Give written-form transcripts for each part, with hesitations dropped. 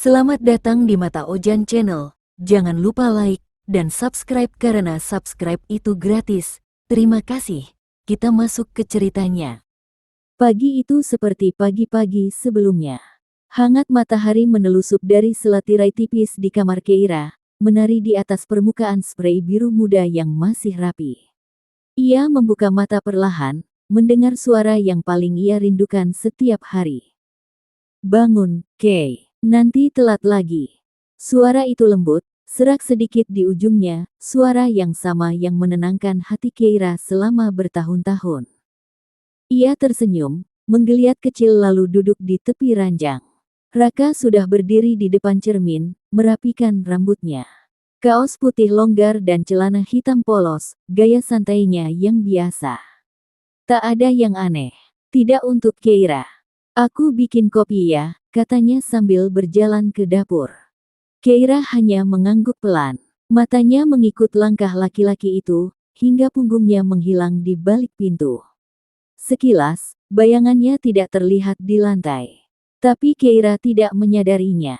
Selamat datang di Mata Ojan Channel. Jangan lupa like dan subscribe karena subscribe itu gratis. Terima kasih. Kita masuk ke ceritanya. Pagi itu seperti pagi-pagi sebelumnya. Hangat matahari menelusup dari selatirai tipis di kamar Keira, menari di atas permukaan spray biru muda yang masih rapi. Ia membuka mata perlahan, mendengar suara yang paling ia rindukan setiap hari. Bangun, Kay. Nanti telat lagi. Suara itu lembut, serak sedikit di ujungnya, suara yang sama yang menenangkan hati Keira selama bertahun-tahun. Ia tersenyum, menggeliat kecil lalu duduk di tepi ranjang. Raka sudah berdiri di depan cermin, merapikan rambutnya. Kaos putih longgar dan celana hitam polos, gaya santainya yang biasa. Tak ada yang aneh. Tidak untuk Keira. Aku bikin kopi ya, katanya sambil berjalan ke dapur. Keira hanya mengangguk pelan. Matanya mengikut langkah laki-laki itu, hingga punggungnya menghilang di balik pintu. Sekilas, bayangannya tidak terlihat di lantai. Tapi Keira tidak menyadarinya.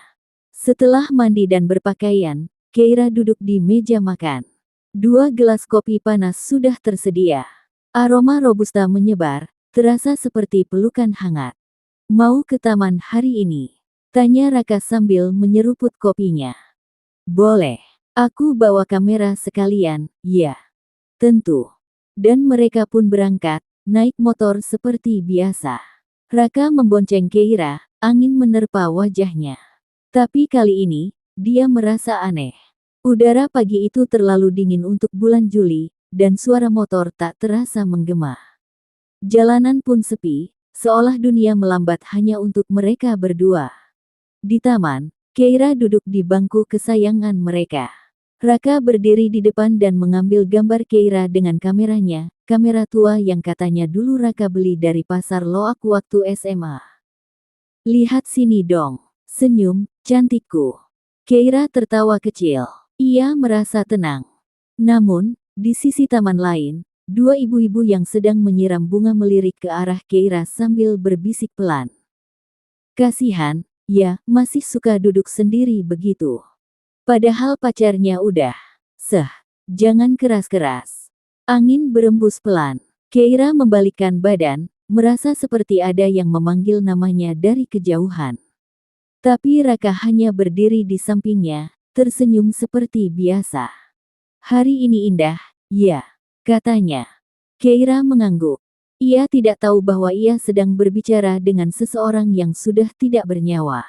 Setelah mandi dan berpakaian, Keira duduk di meja makan. 2 gelas kopi panas sudah tersedia. Aroma robusta menyebar, terasa seperti pelukan hangat. Mau ke taman hari ini? Tanya Raka sambil menyeruput kopinya. Boleh. Aku bawa kamera sekalian, ya. Tentu. Dan mereka pun berangkat, naik motor seperti biasa. Raka membonceng Keira, angin menerpa wajahnya. Tapi kali ini, dia merasa aneh. Udara pagi itu terlalu dingin untuk bulan Juli, dan suara motor tak terasa menggema. Jalanan pun sepi, seolah dunia melambat hanya untuk mereka berdua. Di taman, Keira duduk di bangku kesayangan mereka. Raka berdiri di depan dan mengambil gambar Keira dengan kameranya, kamera tua yang katanya dulu Raka beli dari pasar Loak waktu SMA. Lihat sini dong, senyum, cantikku. Keira tertawa kecil. Ia merasa tenang. Namun, di sisi taman lain, 2 ibu-ibu yang sedang menyiram bunga melirik ke arah Keira sambil berbisik pelan. Kasihan, ya, masih suka duduk sendiri begitu. Padahal pacarnya udah. Jangan keras-keras. Angin berembus pelan. Keira membalikkan badan, merasa seperti ada yang memanggil namanya dari kejauhan. Tapi Raka hanya berdiri di sampingnya, tersenyum seperti biasa. Hari ini indah, ya. Katanya. Keira mengangguk. Ia tidak tahu bahwa ia sedang berbicara dengan seseorang yang sudah tidak bernyawa.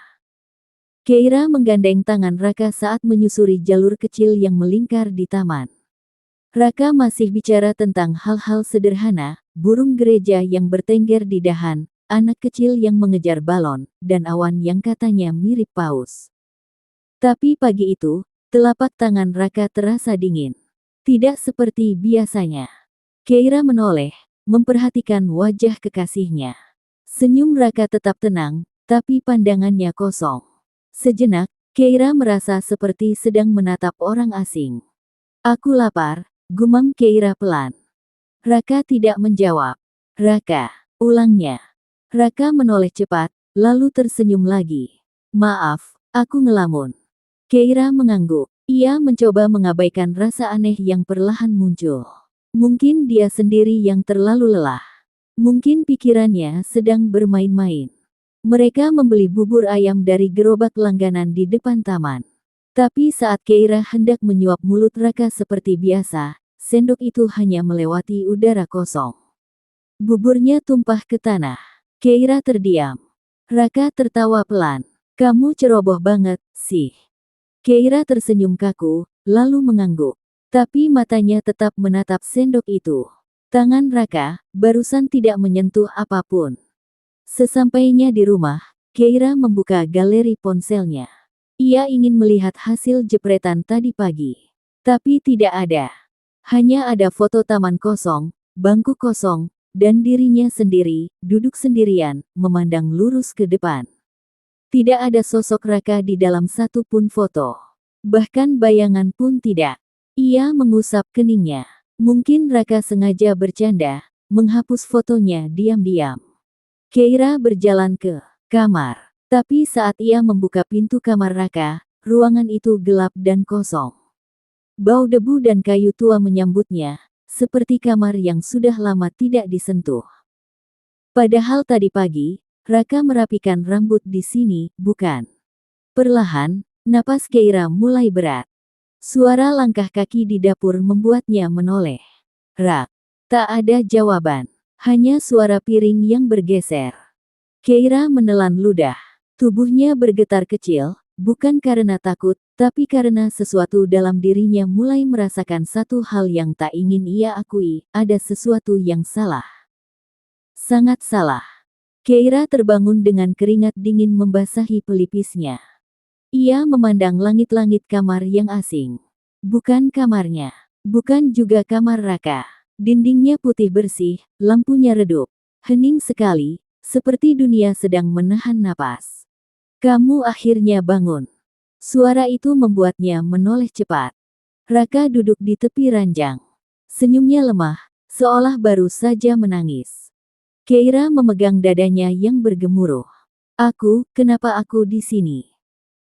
Keira menggandeng tangan Raka saat menyusuri jalur kecil yang melingkar di taman. Raka masih bicara tentang hal-hal sederhana, burung gereja yang bertengger di dahan, anak kecil yang mengejar balon, dan awan yang katanya mirip paus. Tapi pagi itu, telapak tangan Raka terasa dingin. Tidak seperti biasanya. Keira menoleh, memperhatikan wajah kekasihnya. Senyum Raka tetap tenang, tapi pandangannya kosong. Sejenak, Keira merasa seperti sedang menatap orang asing. Aku lapar, gumam Keira pelan. Raka tidak menjawab. Raka, ulangnya. Raka menoleh cepat, lalu tersenyum lagi. Maaf, aku ngelamun. Keira mengangguk. Ia mencoba mengabaikan rasa aneh yang perlahan muncul. Mungkin dia sendiri yang terlalu lelah. Mungkin pikirannya sedang bermain-main. Mereka membeli bubur ayam dari gerobak langganan di depan taman. Tapi saat Keira hendak menyuap mulut Raka seperti biasa, sendok itu hanya melewati udara kosong. Buburnya tumpah ke tanah. Keira terdiam. Raka tertawa pelan. Kamu ceroboh banget, sih. Keira tersenyum kaku, lalu mengangguk. Tapi matanya tetap menatap sendok itu. Tangan Raka, barusan tidak menyentuh apapun. Sesampainya di rumah, Keira membuka galeri ponselnya. Ia ingin melihat hasil jepretan tadi pagi. Tapi tidak ada. Hanya ada foto taman kosong, bangku kosong, dan dirinya sendiri, duduk sendirian, memandang lurus ke depan. Tidak ada sosok Raka di dalam satu pun foto. Bahkan bayangan pun tidak. Ia mengusap keningnya. Mungkin Raka sengaja bercanda, menghapus fotonya diam-diam. Keira berjalan ke kamar. Tapi saat ia membuka pintu kamar Raka, ruangan itu gelap dan kosong. Bau debu dan kayu tua menyambutnya, seperti kamar yang sudah lama tidak disentuh. Padahal tadi pagi, Raka merapikan rambut di sini, bukan? Perlahan, napas Keira mulai berat. Suara langkah kaki di dapur membuatnya menoleh. Rak. Tak ada jawaban. Hanya suara piring yang bergeser. Keira menelan ludah. Tubuhnya bergetar kecil, bukan karena takut, tapi karena sesuatu dalam dirinya mulai merasakan satu hal yang tak ingin ia akui, ada sesuatu yang salah. Sangat salah. Keira terbangun dengan keringat dingin membasahi pelipisnya. Ia memandang langit-langit kamar yang asing. Bukan kamarnya. Bukan juga kamar Raka. Dindingnya putih bersih, lampunya redup. Hening sekali, seperti dunia sedang menahan napas. Kamu akhirnya bangun. Suara itu membuatnya menoleh cepat. Raka duduk di tepi ranjang. Senyumnya lemah, seolah baru saja menangis. Keira memegang dadanya yang bergemuruh. Kenapa aku di sini?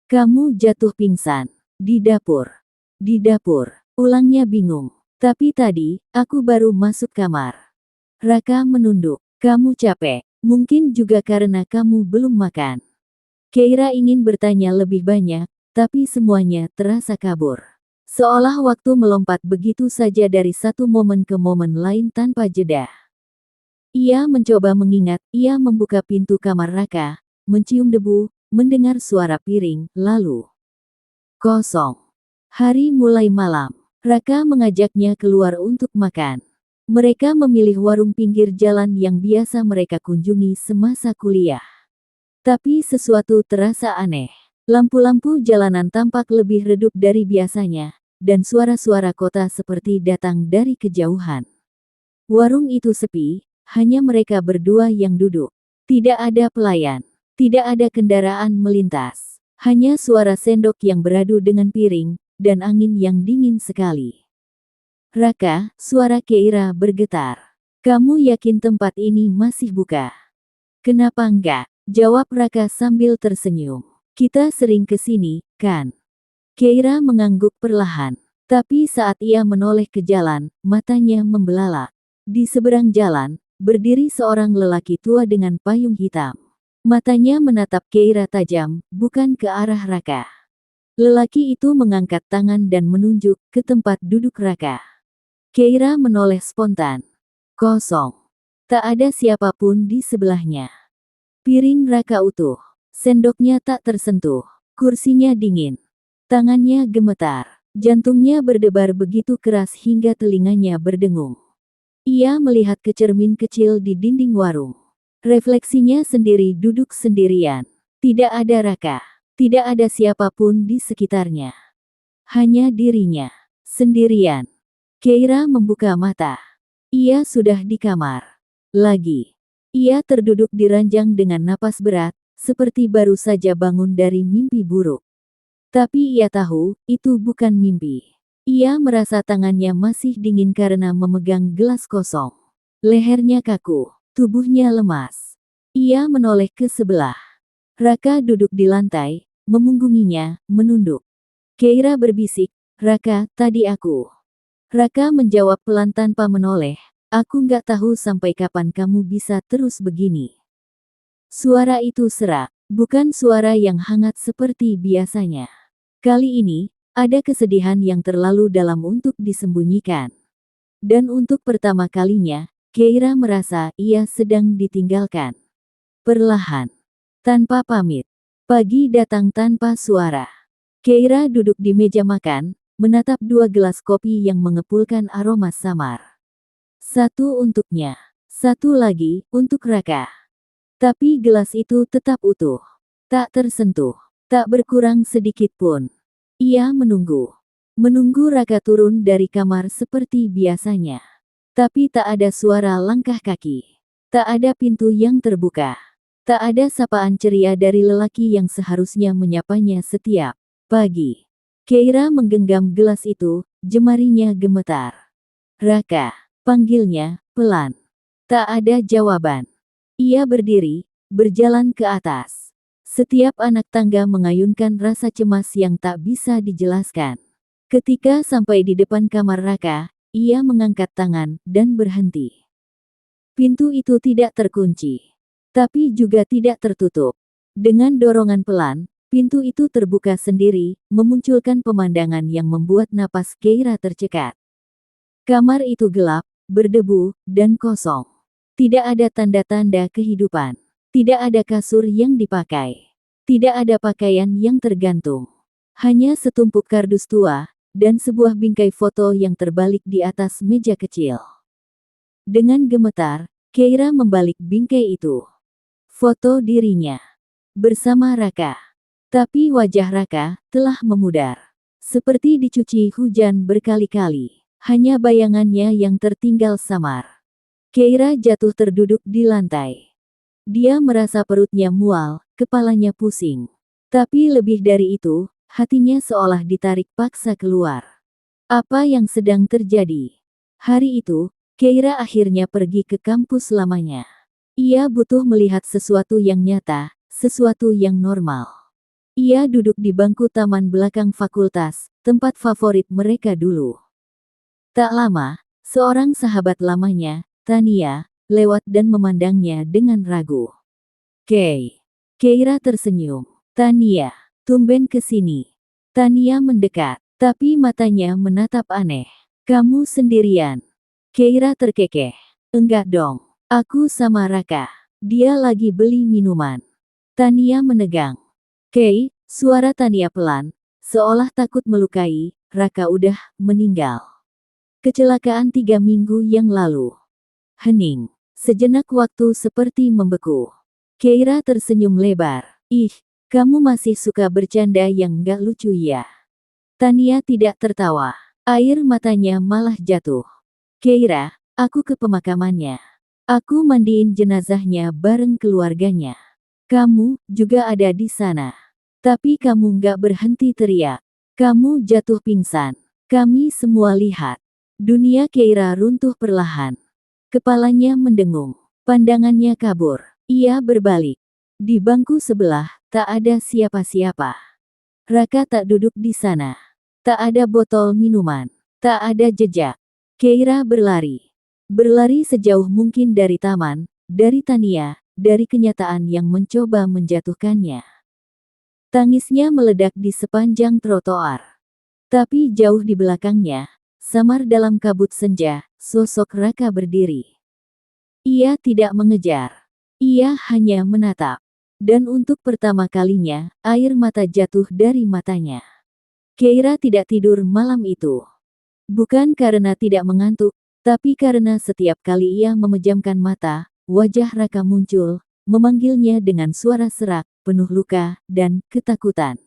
Kamu jatuh pingsan. Di dapur. Di dapur. Ulangnya bingung. Tapi tadi, aku baru masuk kamar. Raka menunduk. Kamu capek. Mungkin juga karena kamu belum makan. Keira ingin bertanya lebih banyak, tapi semuanya terasa kabur. Seolah waktu melompat begitu saja dari satu momen ke momen lain tanpa jeda. Ia mencoba mengingat, ia membuka pintu kamar Raka, mencium debu, mendengar suara piring, lalu kosong. Hari mulai malam. Raka mengajaknya keluar untuk makan. Mereka memilih warung pinggir jalan yang biasa mereka kunjungi semasa kuliah. Tapi sesuatu terasa aneh. Lampu-lampu jalanan tampak lebih redup dari biasanya, dan suara-suara kota seperti datang dari kejauhan. Warung itu sepi, hanya mereka berdua yang duduk. Tidak ada pelayan, tidak ada kendaraan melintas. Hanya suara sendok yang beradu dengan piring, dan angin yang dingin sekali. Raka, suara Keira bergetar. Kamu yakin tempat ini masih buka? Kenapa enggak? Jawab Raka sambil tersenyum. Kita sering ke sini, kan? Keira mengangguk perlahan. Tapi saat ia menoleh ke jalan, matanya membelalak. Di seberang jalan, berdiri seorang lelaki tua dengan payung hitam. Matanya menatap Keira tajam, bukan ke arah Raka. Lelaki itu mengangkat tangan dan menunjuk ke tempat duduk Raka. Keira menoleh spontan. Kosong. Tak ada siapapun di sebelahnya. Piring Raka utuh. Sendoknya tak tersentuh. Kursinya dingin. Tangannya gemetar. Jantungnya berdebar begitu keras hingga telinganya berdengung. Ia melihat ke cermin kecil di dinding warung. Refleksinya sendiri duduk sendirian. Tidak ada Raka. Tidak ada siapapun di sekitarnya. Hanya dirinya. Sendirian. Keira membuka mata. Ia sudah di kamar. Lagi. Ia terduduk di ranjang dengan napas berat, seperti baru saja bangun dari mimpi buruk. Tapi ia tahu, itu bukan mimpi. Ia merasa tangannya masih dingin karena memegang gelas kosong. Lehernya kaku, tubuhnya lemas. Ia menoleh ke sebelah. Raka duduk di lantai, memunggunginya, menunduk. Keira berbisik, Raka, tadi aku. Raka menjawab pelan tanpa menoleh. Aku nggak tahu sampai kapan kamu bisa terus begini. Suara itu serak, bukan suara yang hangat seperti biasanya. Kali ini, ada kesedihan yang terlalu dalam untuk disembunyikan. Dan untuk pertama kalinya, Keira merasa ia sedang ditinggalkan. Perlahan, tanpa pamit, pagi datang tanpa suara. Keira duduk di meja makan, menatap dua gelas kopi yang mengepulkan aroma samar. Satu untuknya, satu lagi untuk Raka. Tapi gelas itu tetap utuh. Tak tersentuh, tak berkurang sedikit pun. Ia menunggu. Menunggu Raka turun dari kamar seperti biasanya. Tapi tak ada suara langkah kaki. Tak ada pintu yang terbuka. Tak ada sapaan ceria dari lelaki yang seharusnya menyapanya setiap pagi. Keira menggenggam gelas itu, jemarinya gemetar. Raka. Panggilnya, pelan. Tak ada jawaban. Ia berdiri, berjalan ke atas. Setiap anak tangga mengayunkan rasa cemas yang tak bisa dijelaskan. Ketika sampai di depan kamar Raka, ia mengangkat tangan dan berhenti. Pintu itu tidak terkunci, tapi juga tidak tertutup. Dengan dorongan pelan, pintu itu terbuka sendiri, memunculkan pemandangan yang membuat napas Keira tercekat. Kamar itu gelap, berdebu, dan kosong. Tidak ada tanda-tanda kehidupan. Tidak ada kasur yang dipakai. Tidak ada pakaian yang tergantung. Hanya setumpuk kardus tua, dan sebuah bingkai foto yang terbalik di atas meja kecil. Dengan gemetar, Keira membalik bingkai itu. Foto dirinya bersama Raka. Tapi wajah Raka telah memudar. Seperti dicuci hujan berkali-kali. Hanya bayangannya yang tertinggal samar. Keira jatuh terduduk di lantai. Dia merasa perutnya mual, kepalanya pusing. Tapi lebih dari itu, hatinya seolah ditarik paksa keluar. Apa yang sedang terjadi? Hari itu, Keira akhirnya pergi ke kampus lamanya. Ia butuh melihat sesuatu yang nyata, sesuatu yang normal. Ia duduk di bangku taman belakang fakultas, tempat favorit mereka dulu. Tak lama, seorang sahabat lamanya, Tania, lewat dan memandangnya dengan ragu. Keira tersenyum. Tania, tumben kesini. Tania mendekat, tapi matanya menatap aneh. Kamu sendirian? Keira terkekeh. Enggak dong, aku sama Raka. Dia lagi beli minuman. Tania menegang. Suara Tania pelan, seolah takut melukai. Raka udah meninggal. Kecelakaan 3 minggu yang lalu. Hening. Sejenak waktu seperti membeku. Keira tersenyum lebar. Ih, kamu masih suka bercanda yang gak lucu ya? Tania tidak tertawa. Air matanya malah jatuh. Keira, aku ke pemakamannya. Aku mandiin jenazahnya bareng keluarganya. Kamu juga ada di sana. Tapi kamu gak berhenti teriak. Kamu jatuh pingsan. Kami semua lihat. Dunia Keira runtuh perlahan. Kepalanya mendengung. Pandangannya kabur. Ia berbalik. Di bangku sebelah, tak ada siapa-siapa. Raka tak duduk di sana. Tak ada botol minuman. Tak ada jejak. Keira berlari. Berlari sejauh mungkin dari taman, dari Tania, dari kenyataan yang mencoba menjatuhkannya. Tangisnya meledak di sepanjang trotoar. Tapi jauh di belakangnya, samar dalam kabut senja, sosok Raka berdiri. Ia tidak mengejar. Ia hanya menatap. Dan untuk pertama kalinya, air mata jatuh dari matanya. Keira tidak tidur malam itu. Bukan karena tidak mengantuk, tapi karena setiap kali ia memejamkan mata, wajah Raka muncul, memanggilnya dengan suara serak, penuh luka, dan ketakutan.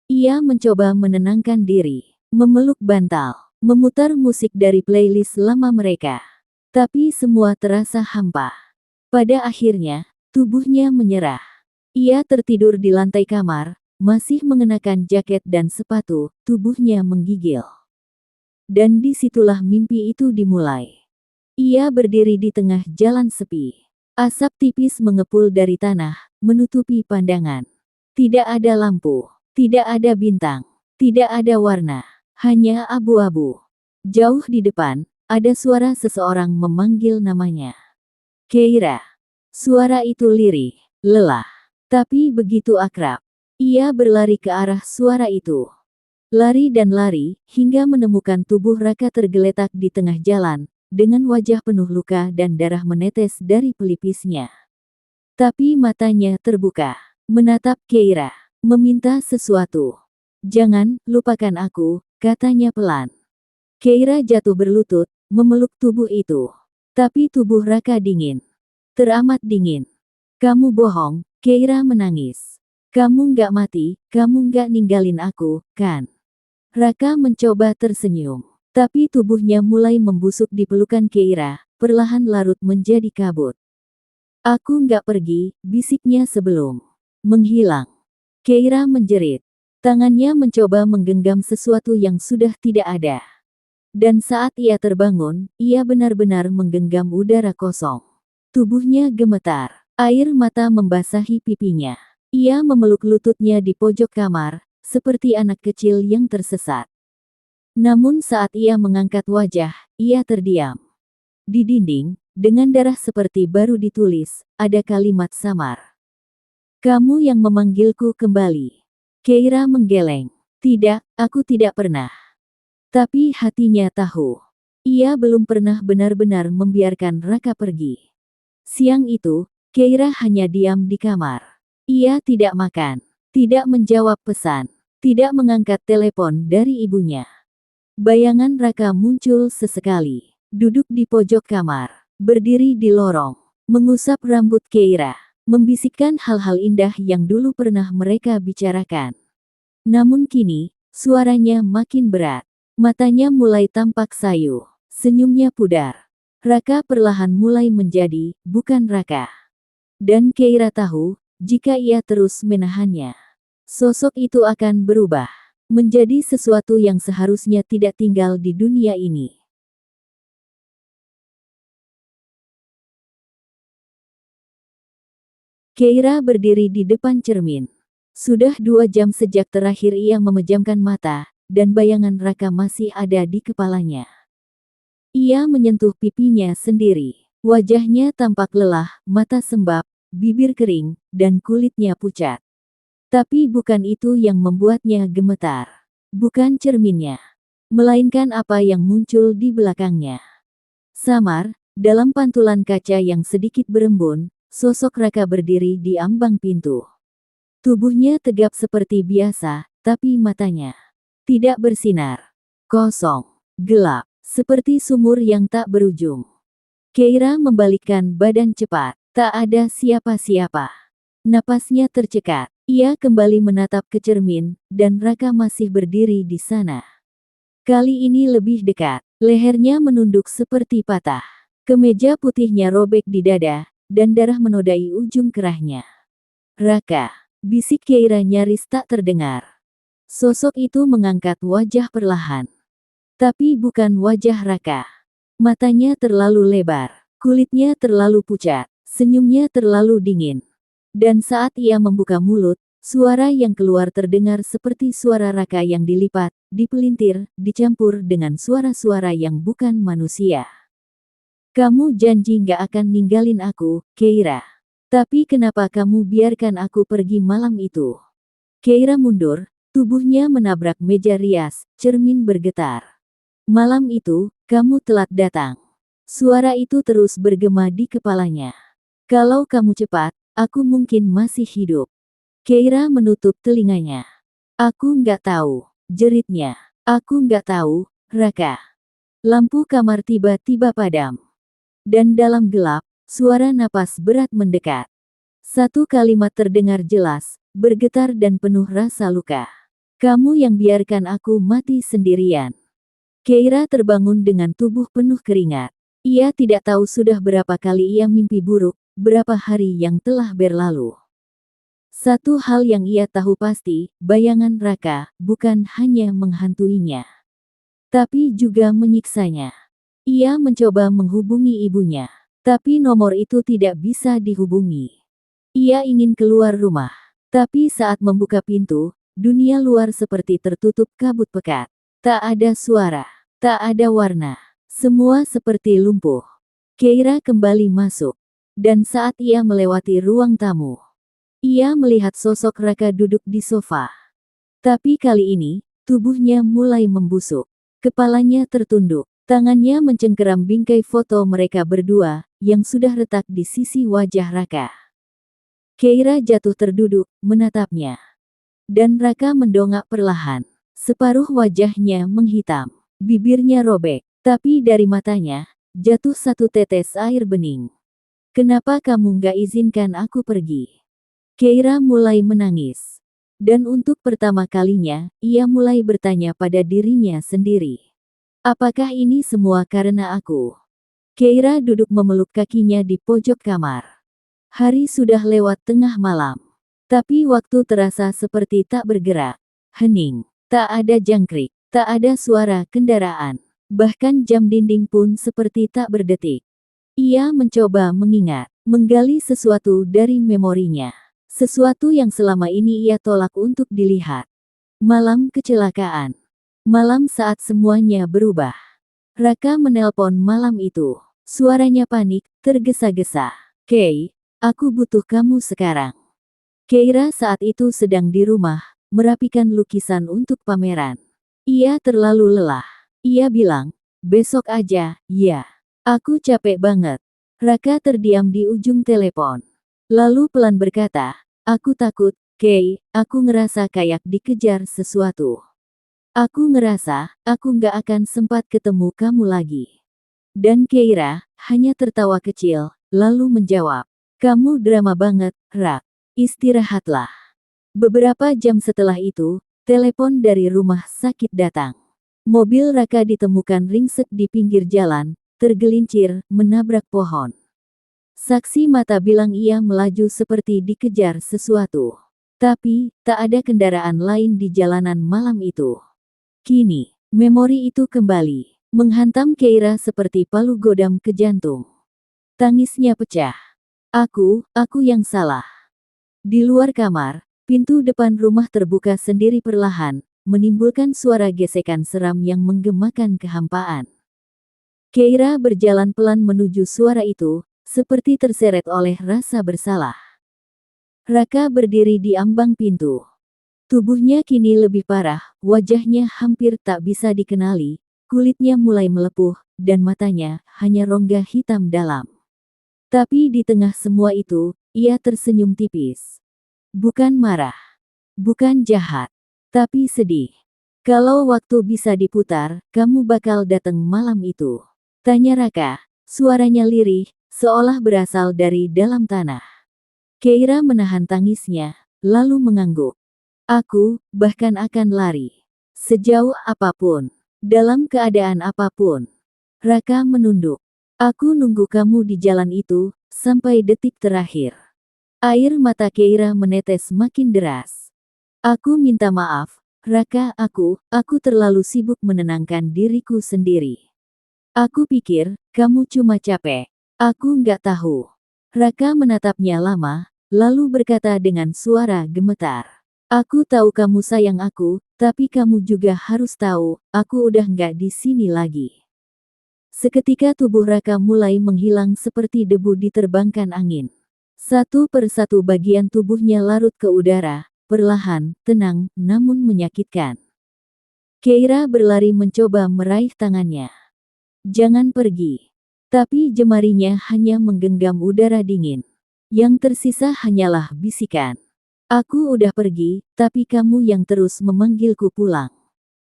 Ia mencoba menenangkan diri, memeluk bantal, memutar musik dari playlist lama mereka. Tapi semua terasa hampa. Pada akhirnya, tubuhnya menyerah. Ia tertidur di lantai kamar, masih mengenakan jaket dan sepatu, tubuhnya menggigil. Dan disitulah mimpi itu dimulai. Ia berdiri di tengah jalan sepi. Asap tipis mengepul dari tanah, menutupi pandangan. Tidak ada lampu, tidak ada bintang, tidak ada warna, hanya abu-abu. Jauh di depan, ada suara seseorang memanggil namanya. Keira. Suara itu lirih, lelah, tapi begitu akrab. Ia berlari ke arah suara itu. Lari dan lari, hingga menemukan tubuh Raka tergeletak di tengah jalan, dengan wajah penuh luka dan darah menetes dari pelipisnya. Tapi matanya terbuka, menatap Keira, meminta sesuatu. Jangan lupakan aku, katanya pelan. Keira jatuh berlutut, memeluk tubuh itu. Tapi tubuh Raka dingin. Teramat dingin. Kamu bohong, Keira menangis. Kamu nggak mati, kamu nggak ninggalin aku, kan? Raka mencoba tersenyum. Tapi tubuhnya mulai membusuk di pelukan Keira, perlahan larut menjadi kabut. Aku nggak pergi, bisiknya sebelum menghilang. Keira menjerit. Tangannya mencoba menggenggam sesuatu yang sudah tidak ada. Dan saat ia terbangun, ia benar-benar menggenggam udara kosong. Tubuhnya gemetar. Air mata membasahi pipinya. Ia memeluk lututnya di pojok kamar, seperti anak kecil yang tersesat. Namun saat ia mengangkat wajah, ia terdiam. Di dinding, dengan darah seperti baru ditulis, ada kalimat samar. Kamu yang memanggilku kembali. Keira menggeleng. Tidak, aku tidak pernah. Tapi hatinya tahu. Ia belum pernah benar-benar membiarkan Raka pergi. Siang itu, Keira hanya diam di kamar. Ia tidak makan, tidak menjawab pesan, tidak mengangkat telepon dari ibunya. Bayangan Raka muncul sesekali. Duduk di pojok kamar, berdiri di lorong, mengusap rambut Keira, membisikkan hal-hal indah yang dulu pernah mereka bicarakan. Namun kini, suaranya makin berat. Matanya mulai tampak sayu, senyumnya pudar. Raka perlahan mulai menjadi, bukan Raka. Dan Keira tahu, jika ia terus menahannya, sosok itu akan berubah, menjadi sesuatu yang seharusnya tidak tinggal di dunia ini. Keira berdiri di depan cermin. Sudah 2 jam sejak terakhir ia memejamkan mata, dan bayangan Raka masih ada di kepalanya. Ia menyentuh pipinya sendiri. Wajahnya tampak lelah, mata sembab, bibir kering, dan kulitnya pucat. Tapi bukan itu yang membuatnya gemetar. Bukan cerminnya, melainkan apa yang muncul di belakangnya. Samar, dalam pantulan kaca yang sedikit berembun, sosok Raka berdiri di ambang pintu. Tubuhnya tegap seperti biasa, tapi matanya tidak bersinar. Kosong, gelap, seperti sumur yang tak berujung. Keira membalikkan badan cepat. Tak ada siapa-siapa. Napasnya tercekat. Ia kembali menatap ke cermin, dan Raka masih berdiri di sana. Kali ini lebih dekat. Lehernya menunduk seperti patah. Kemeja putihnya robek di dada, dan darah menodai ujung kerahnya. Raka, bisik Keira nyaris tak terdengar. Sosok itu mengangkat wajah perlahan. Tapi bukan wajah Raka. Matanya terlalu lebar, kulitnya terlalu pucat, senyumnya terlalu dingin. Dan saat ia membuka mulut, suara yang keluar terdengar seperti suara Raka yang dilipat, dipelintir, dicampur dengan suara-suara yang bukan manusia. Kamu janji nggak akan ninggalin aku, Keira. Tapi kenapa kamu biarkan aku pergi malam itu? Keira mundur, tubuhnya menabrak meja rias, cermin bergetar. Malam itu, kamu telat datang. Suara itu terus bergema di kepalanya. Kalau kamu cepat, aku mungkin masih hidup. Keira menutup telinganya. Aku nggak tahu, jeritnya. Aku nggak tahu, Raka. Lampu kamar tiba-tiba padam. Dan dalam gelap, suara napas berat mendekat. Satu kalimat terdengar jelas, bergetar dan penuh rasa luka. Kamu yang biarkan aku mati sendirian. Keira terbangun dengan tubuh penuh keringat. Ia tidak tahu sudah berapa kali ia mimpi buruk, berapa hari yang telah berlalu. Satu hal yang ia tahu pasti, bayangan Raka bukan hanya menghantuinya, tapi juga menyiksanya. Ia mencoba menghubungi ibunya, tapi nomor itu tidak bisa dihubungi. Ia ingin keluar rumah, tapi saat membuka pintu, dunia luar seperti tertutup kabut pekat. Tak ada suara, tak ada warna, semua seperti lumpuh. Keira kembali masuk, dan saat ia melewati ruang tamu, ia melihat sosok Raka duduk di sofa. Tapi kali ini, tubuhnya mulai membusuk. Kepalanya tertunduk, tangannya mencengkeram bingkai foto mereka berdua, yang sudah retak di sisi wajah Raka. Keira jatuh terduduk, menatapnya. Dan Raka mendongak perlahan. Separuh wajahnya menghitam, bibirnya robek, tapi dari matanya, jatuh satu tetes air bening. Kenapa kamu gak izinkan aku pergi? Keira mulai menangis. Dan untuk pertama kalinya, ia mulai bertanya pada dirinya sendiri. Apakah ini semua karena aku? Keira duduk memeluk kakinya di pojok kamar. Hari sudah lewat tengah malam. Tapi waktu terasa seperti tak bergerak. Hening. Tak ada jangkrik, tak ada suara kendaraan. Bahkan jam dinding pun seperti tak berdetik. Ia mencoba mengingat, menggali sesuatu dari memorinya. Sesuatu yang selama ini ia tolak untuk dilihat. Malam kecelakaan. Malam saat semuanya berubah. Raka menelpon malam itu. Suaranya panik, tergesa-gesa. Kei, aku butuh kamu sekarang. Keira saat itu sedang di rumah, merapikan lukisan untuk pameran. Ia terlalu lelah. Ia bilang, besok aja, ya. Aku capek banget. Raka terdiam di ujung telepon. Lalu pelan berkata, aku takut, Kei, aku ngerasa kayak dikejar sesuatu. Aku ngerasa, aku nggak akan sempat ketemu kamu lagi. Dan Keira hanya tertawa kecil, lalu menjawab, kamu drama banget, Rak. Istirahatlah. Beberapa jam setelah itu, telepon dari rumah sakit datang. Mobil Raka ditemukan ringsek di pinggir jalan, tergelincir, menabrak pohon. Saksi mata bilang ia melaju seperti dikejar sesuatu. Tapi, tak ada kendaraan lain di jalanan malam itu. Kini, memori itu kembali, menghantam Keira seperti palu godam ke jantung. Tangisnya pecah. Aku yang salah. Di luar kamar, pintu depan rumah terbuka sendiri perlahan, menimbulkan suara gesekan seram yang menggemakan kehampaan. Keira berjalan pelan menuju suara itu, seperti terseret oleh rasa bersalah. Raka berdiri di ambang pintu. Tubuhnya kini lebih parah, wajahnya hampir tak bisa dikenali, kulitnya mulai melepuh, dan matanya hanya rongga hitam dalam. Tapi di tengah semua itu, ia tersenyum tipis. Bukan marah, bukan jahat, tapi sedih. Kalau waktu bisa diputar, kamu bakal datang malam itu. Tanya Raka, suaranya lirih, seolah berasal dari dalam tanah. Keira menahan tangisnya, lalu mengangguk. Aku, bahkan akan lari. Sejauh apapun. Dalam keadaan apapun. Raka menunduk. Aku nunggu kamu di jalan itu, sampai detik terakhir. Air mata Keira menetes makin deras. Aku minta maaf, Raka, aku terlalu sibuk menenangkan diriku sendiri. Aku pikir, kamu cuma capek. Aku nggak tahu. Raka menatapnya lama, lalu berkata dengan suara gemetar. Aku tahu kamu sayang aku, tapi kamu juga harus tahu, aku udah nggak di sini lagi. Seketika tubuh Raka mulai menghilang seperti debu diterbangkan angin. Satu persatu bagian tubuhnya larut ke udara, perlahan, tenang, namun menyakitkan. Keira berlari mencoba meraih tangannya. Jangan pergi. Tapi jemarinya hanya menggenggam udara dingin. Yang tersisa hanyalah bisikan. Aku udah pergi, tapi kamu yang terus memanggilku pulang.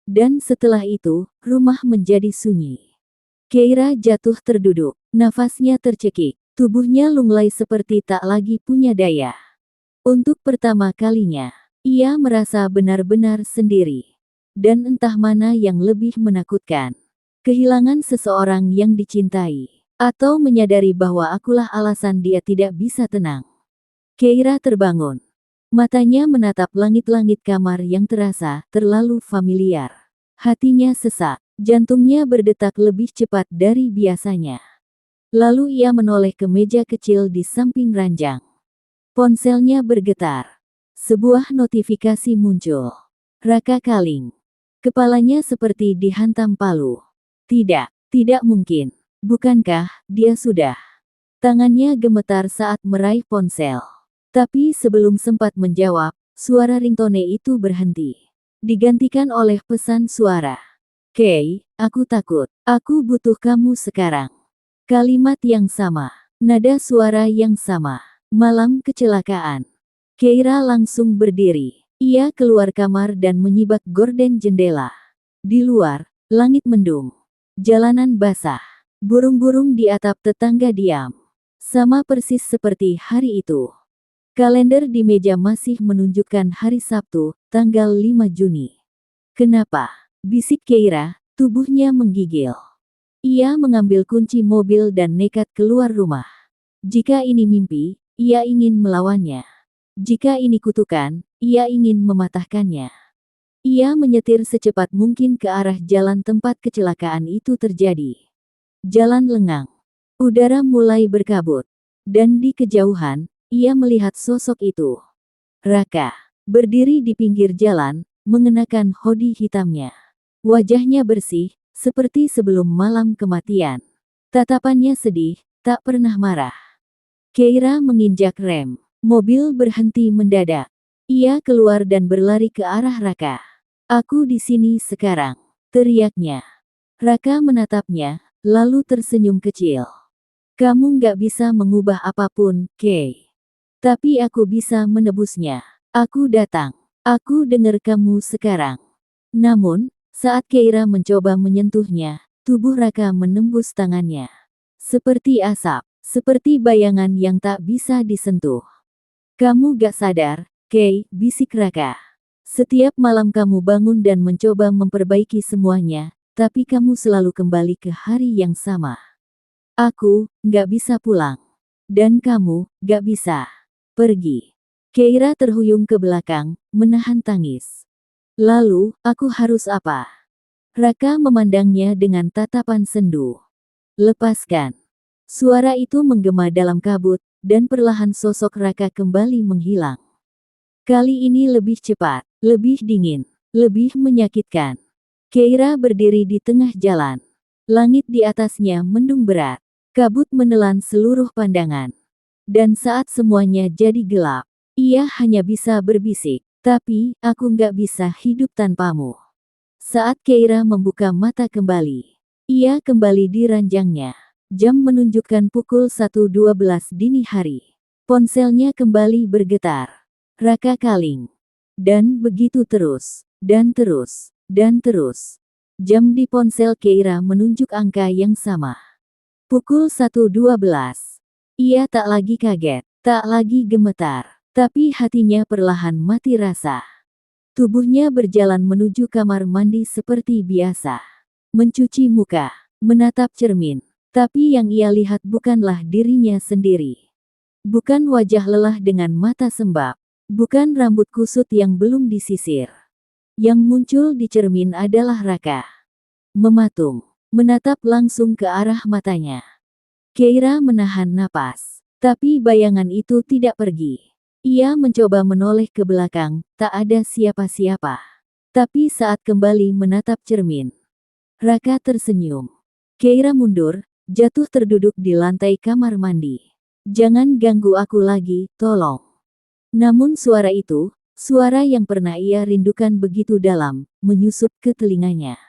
Dan setelah itu, rumah menjadi sunyi. Keira jatuh terduduk, nafasnya tercekik, tubuhnya lunglai seperti tak lagi punya daya. Untuk pertama kalinya, ia merasa benar-benar sendiri. Dan entah mana yang lebih menakutkan. Kehilangan seseorang yang dicintai, atau menyadari bahwa akulah alasan dia tidak bisa tenang. Keira terbangun. Matanya menatap langit-langit kamar yang terasa terlalu familiar. Hatinya sesak, jantungnya berdetak lebih cepat dari biasanya. Lalu ia menoleh ke meja kecil di samping ranjang. Ponselnya bergetar. Sebuah notifikasi muncul. Raka Kaling. Kepalanya seperti dihantam palu. Tidak mungkin. Bukankah dia sudah? Tangannya gemetar saat meraih ponsel. Tapi sebelum sempat menjawab, suara ringtone itu berhenti. Digantikan oleh pesan suara. Kei, aku takut. Aku butuh kamu sekarang. Kalimat yang sama. Nada suara yang sama. Malam kecelakaan. Keira langsung berdiri. Ia keluar kamar dan menyibak gorden jendela. Di luar, langit mendung. Jalanan basah. Burung-burung di atap tetangga diam. Sama persis seperti hari itu. Kalender di meja masih menunjukkan hari Sabtu, tanggal 5 Juni. Kenapa? Bisik Keira, tubuhnya menggigil. Ia mengambil kunci mobil dan nekat keluar rumah. Jika ini mimpi, ia ingin melawannya. Jika ini kutukan, ia ingin mematahkannya. Ia menyetir secepat mungkin ke arah jalan tempat kecelakaan itu terjadi. Jalan lengang. Udara mulai berkabut. Dan di kejauhan, ia melihat sosok itu. Raka, berdiri di pinggir jalan, mengenakan hoodie hitamnya. Wajahnya bersih, seperti sebelum malam kematian. Tatapannya sedih, tak pernah marah. Keira menginjak rem. Mobil berhenti mendadak. Ia keluar dan berlari ke arah Raka. "Aku di sini sekarang," teriaknya. Raka menatapnya, lalu tersenyum kecil. "Kamu nggak bisa mengubah apapun, Kay. Tapi aku bisa menebusnya. Aku datang. Aku dengar kamu sekarang." Namun, saat Keira mencoba menyentuhnya, tubuh Raka menembus tangannya. Seperti asap, seperti bayangan yang tak bisa disentuh. "Kamu gak sadar, Kay," bisik Raka. "Setiap malam kamu bangun dan mencoba memperbaiki semuanya, tapi kamu selalu kembali ke hari yang sama. Aku gak bisa pulang. Dan kamu gak bisa pergi." Keira terhuyung ke belakang, menahan tangis. "Lalu, aku harus apa?" Raka memandangnya dengan tatapan sendu. "Lepaskan." Suara itu menggema dalam kabut, dan perlahan sosok Raka kembali menghilang. Kali ini lebih cepat, lebih dingin, lebih menyakitkan. Keira berdiri di tengah jalan. Langit di atasnya mendung berat. Kabut menelan seluruh pandangan. Dan saat semuanya jadi gelap, ia hanya bisa berbisik, "Tapi, aku nggak bisa hidup tanpamu." Saat Keira membuka mata kembali, ia kembali di ranjangnya. Jam menunjukkan pukul 1.12 dini hari. Ponselnya kembali bergetar. Raka kaling. Dan begitu terus, dan terus, dan terus. Jam di ponsel Keira menunjuk angka yang sama. Pukul 1.12. Ia tak lagi kaget, tak lagi gemetar, tapi hatinya perlahan mati rasa. Tubuhnya berjalan menuju kamar mandi seperti biasa. Mencuci muka, menatap cermin. Tapi yang ia lihat bukanlah dirinya sendiri. Bukan wajah lelah dengan mata sembab. Bukan rambut kusut yang belum disisir. Yang muncul di cermin adalah Raka. Mematung, menatap langsung ke arah matanya. Keira menahan napas. Tapi bayangan itu tidak pergi. Ia mencoba menoleh ke belakang, tak ada siapa-siapa. Tapi saat kembali menatap cermin, Raka tersenyum. Keira mundur, jatuh terduduk di lantai kamar mandi. "Jangan ganggu aku lagi, tolong." Namun suara itu, suara yang pernah ia rindukan begitu dalam, menyusup ke telinganya.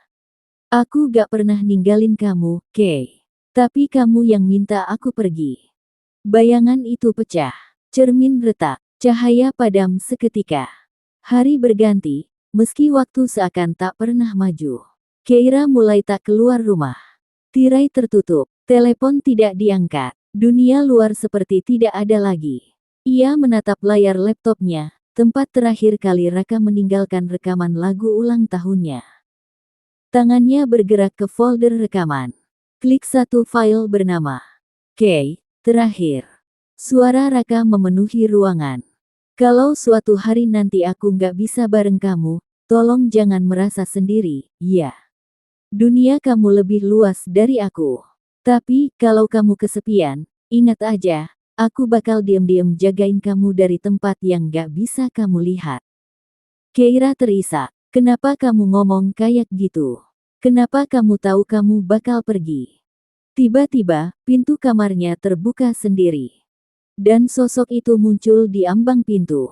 "Aku gak pernah ninggalin kamu, Kay. Tapi kamu yang minta aku pergi." Bayangan itu pecah. Cermin retak. Cahaya padam seketika. Hari berganti, meski waktu seakan tak pernah maju. Keira mulai tak keluar rumah. Tirai tertutup. Telepon tidak diangkat. Dunia luar seperti tidak ada lagi. Ia menatap layar laptopnya, tempat terakhir kali Raka meninggalkan rekaman lagu ulang tahunnya. Tangannya bergerak ke folder rekaman. Klik satu file bernama Kay, terakhir. Suara Raka memenuhi ruangan. "Kalau suatu hari nanti aku nggak bisa bareng kamu, tolong jangan merasa sendiri, ya. Dunia kamu lebih luas dari aku. Tapi, kalau kamu kesepian, ingat aja, aku bakal diam-diam jagain kamu dari tempat yang nggak bisa kamu lihat." Keira terisak. "Kenapa kamu ngomong kayak gitu? Kenapa kamu tahu kamu bakal pergi?" Tiba-tiba, pintu kamarnya terbuka sendiri. Dan sosok itu muncul di ambang pintu.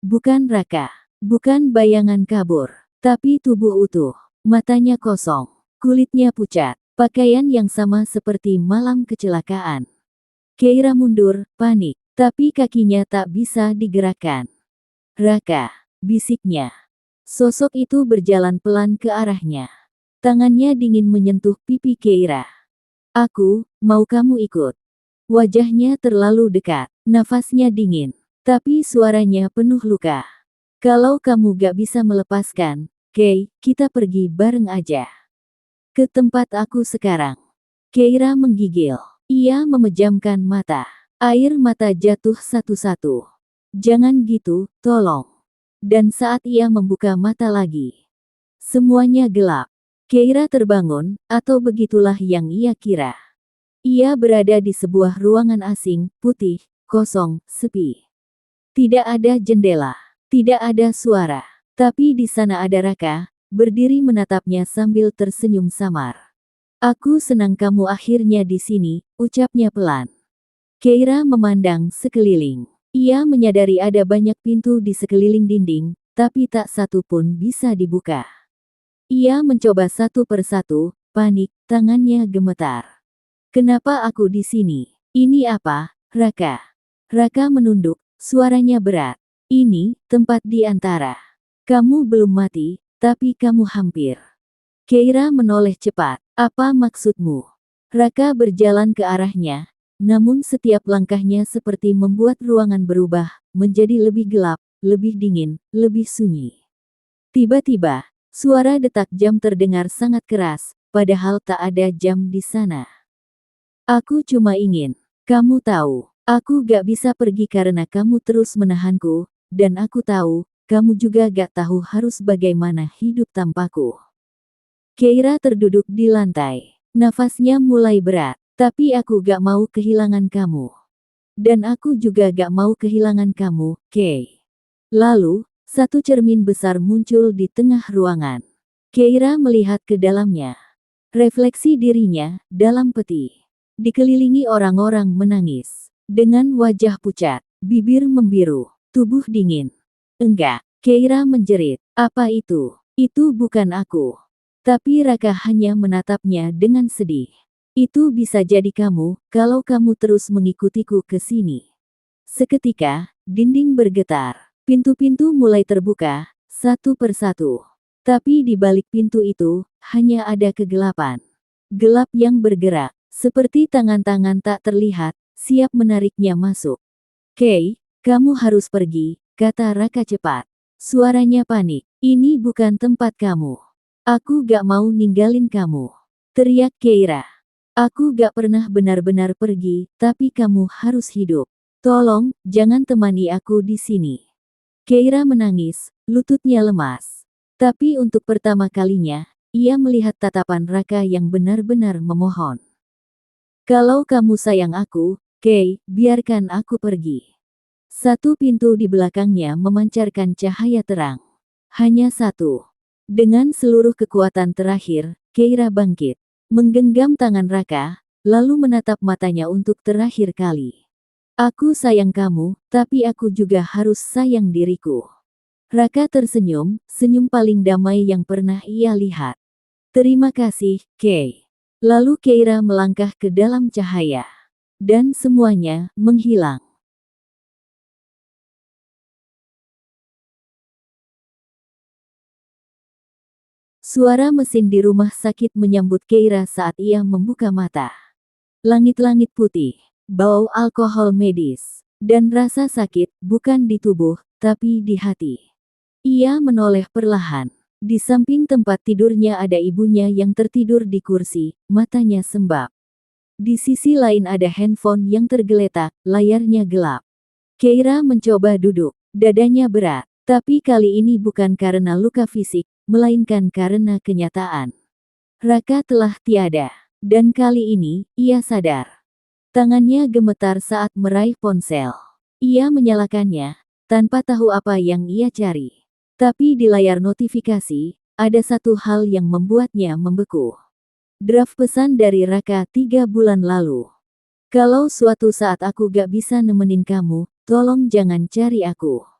Bukan Raka. Bukan bayangan kabur. Tapi tubuh utuh. Matanya kosong. Kulitnya pucat. Pakaian yang sama seperti malam kecelakaan. Keira mundur, panik. Tapi kakinya tak bisa digerakkan. "Raka," bisiknya. Sosok itu berjalan pelan ke arahnya. Tangannya dingin menyentuh pipi Keira. "Aku mau kamu ikut." Wajahnya terlalu dekat, nafasnya dingin, tapi suaranya penuh luka. "Kalau kamu gak bisa melepaskan, Kay, kita pergi bareng aja. Ke tempat aku sekarang." Keira menggigil. Ia memejamkan mata. Air mata jatuh satu-satu. "Jangan gitu, tolong." Dan saat ia membuka mata lagi, semuanya gelap. Keira terbangun, atau begitulah yang ia kira. Ia berada di sebuah ruangan asing, putih, kosong, sepi. Tidak ada jendela, tidak ada suara. Tapi di sana ada Raka, berdiri menatapnya sambil tersenyum samar. Aku senang kamu akhirnya di sini, ucapnya pelan. Keira memandang sekeliling. Ia menyadari ada banyak pintu di sekeliling dinding, tapi tak satu pun bisa dibuka. Ia mencoba satu persatu, panik, tangannya gemetar. Kenapa aku di sini? Ini apa, Raka? Raka menunduk, suaranya berat. Ini, tempat di antara. Kamu belum mati, tapi kamu hampir. Keira menoleh cepat. Apa maksudmu? Raka berjalan ke arahnya, namun setiap langkahnya seperti membuat ruangan berubah, menjadi lebih gelap, lebih dingin, lebih sunyi. Tiba-tiba, suara detak jam terdengar sangat keras, padahal tak ada jam di sana. Aku cuma ingin, kamu tahu, aku gak bisa pergi karena kamu terus menahanku, dan aku tahu, kamu juga gak tahu harus bagaimana hidup tanpaku. Keira terduduk di lantai. Nafasnya mulai berat. Tapi aku gak mau kehilangan kamu. Dan aku juga gak mau kehilangan kamu, Kay. Lalu, satu cermin besar muncul di tengah ruangan. Keira melihat ke dalamnya. Refleksi dirinya, dalam peti. Dikelilingi orang-orang menangis. Dengan wajah pucat, bibir membiru, tubuh dingin. Enggak, Keira menjerit. Apa itu? Itu bukan aku. Tapi Raka hanya menatapnya dengan sedih. Itu bisa jadi kamu, kalau kamu terus mengikutiku ke sini. Seketika, dinding bergetar. Pintu-pintu mulai terbuka, satu persatu. Tapi di balik pintu itu, hanya ada kegelapan. Gelap yang bergerak, seperti tangan-tangan tak terlihat, siap menariknya masuk. Kay, kamu harus pergi, kata Raka cepat. Suaranya panik. Ini bukan tempat kamu. Aku gak mau ninggalin kamu. Teriak Keira. Aku gak pernah benar-benar pergi, tapi kamu harus hidup. Tolong, jangan temani aku di sini. Keira menangis, lututnya lemas. Tapi untuk pertama kalinya, ia melihat tatapan Raka yang benar-benar memohon. Kalau kamu sayang aku, Kay, biarkan aku pergi. Satu pintu di belakangnya memancarkan cahaya terang. Hanya satu. Dengan seluruh kekuatan terakhir, Keira bangkit. Menggenggam tangan Raka, lalu menatap matanya untuk terakhir kali. Aku sayang kamu, tapi aku juga harus sayang diriku. Raka tersenyum, senyum paling damai yang pernah ia lihat. Terima kasih, Kay. Lalu Keira melangkah ke dalam cahaya. Dan semuanya menghilang. Suara mesin di rumah sakit menyambut Keira saat ia membuka mata. Langit-langit putih, bau alkohol medis, dan rasa sakit bukan di tubuh, tapi di hati. Ia menoleh perlahan. Di samping tempat tidurnya ada ibunya yang tertidur di kursi, matanya sembab. Di sisi lain ada handphone yang tergeletak, layarnya gelap. Keira mencoba duduk, dadanya berat, tapi kali ini bukan karena luka fisik, melainkan karena kenyataan. Raka telah tiada, dan kali ini, ia sadar. Tangannya gemetar saat meraih ponsel. Ia menyalakannya, tanpa tahu apa yang ia cari. Tapi di layar notifikasi, ada satu hal yang membuatnya membeku. Draft pesan dari Raka 3 bulan lalu. Kalau suatu saat aku gak bisa nemenin kamu, tolong jangan cari aku.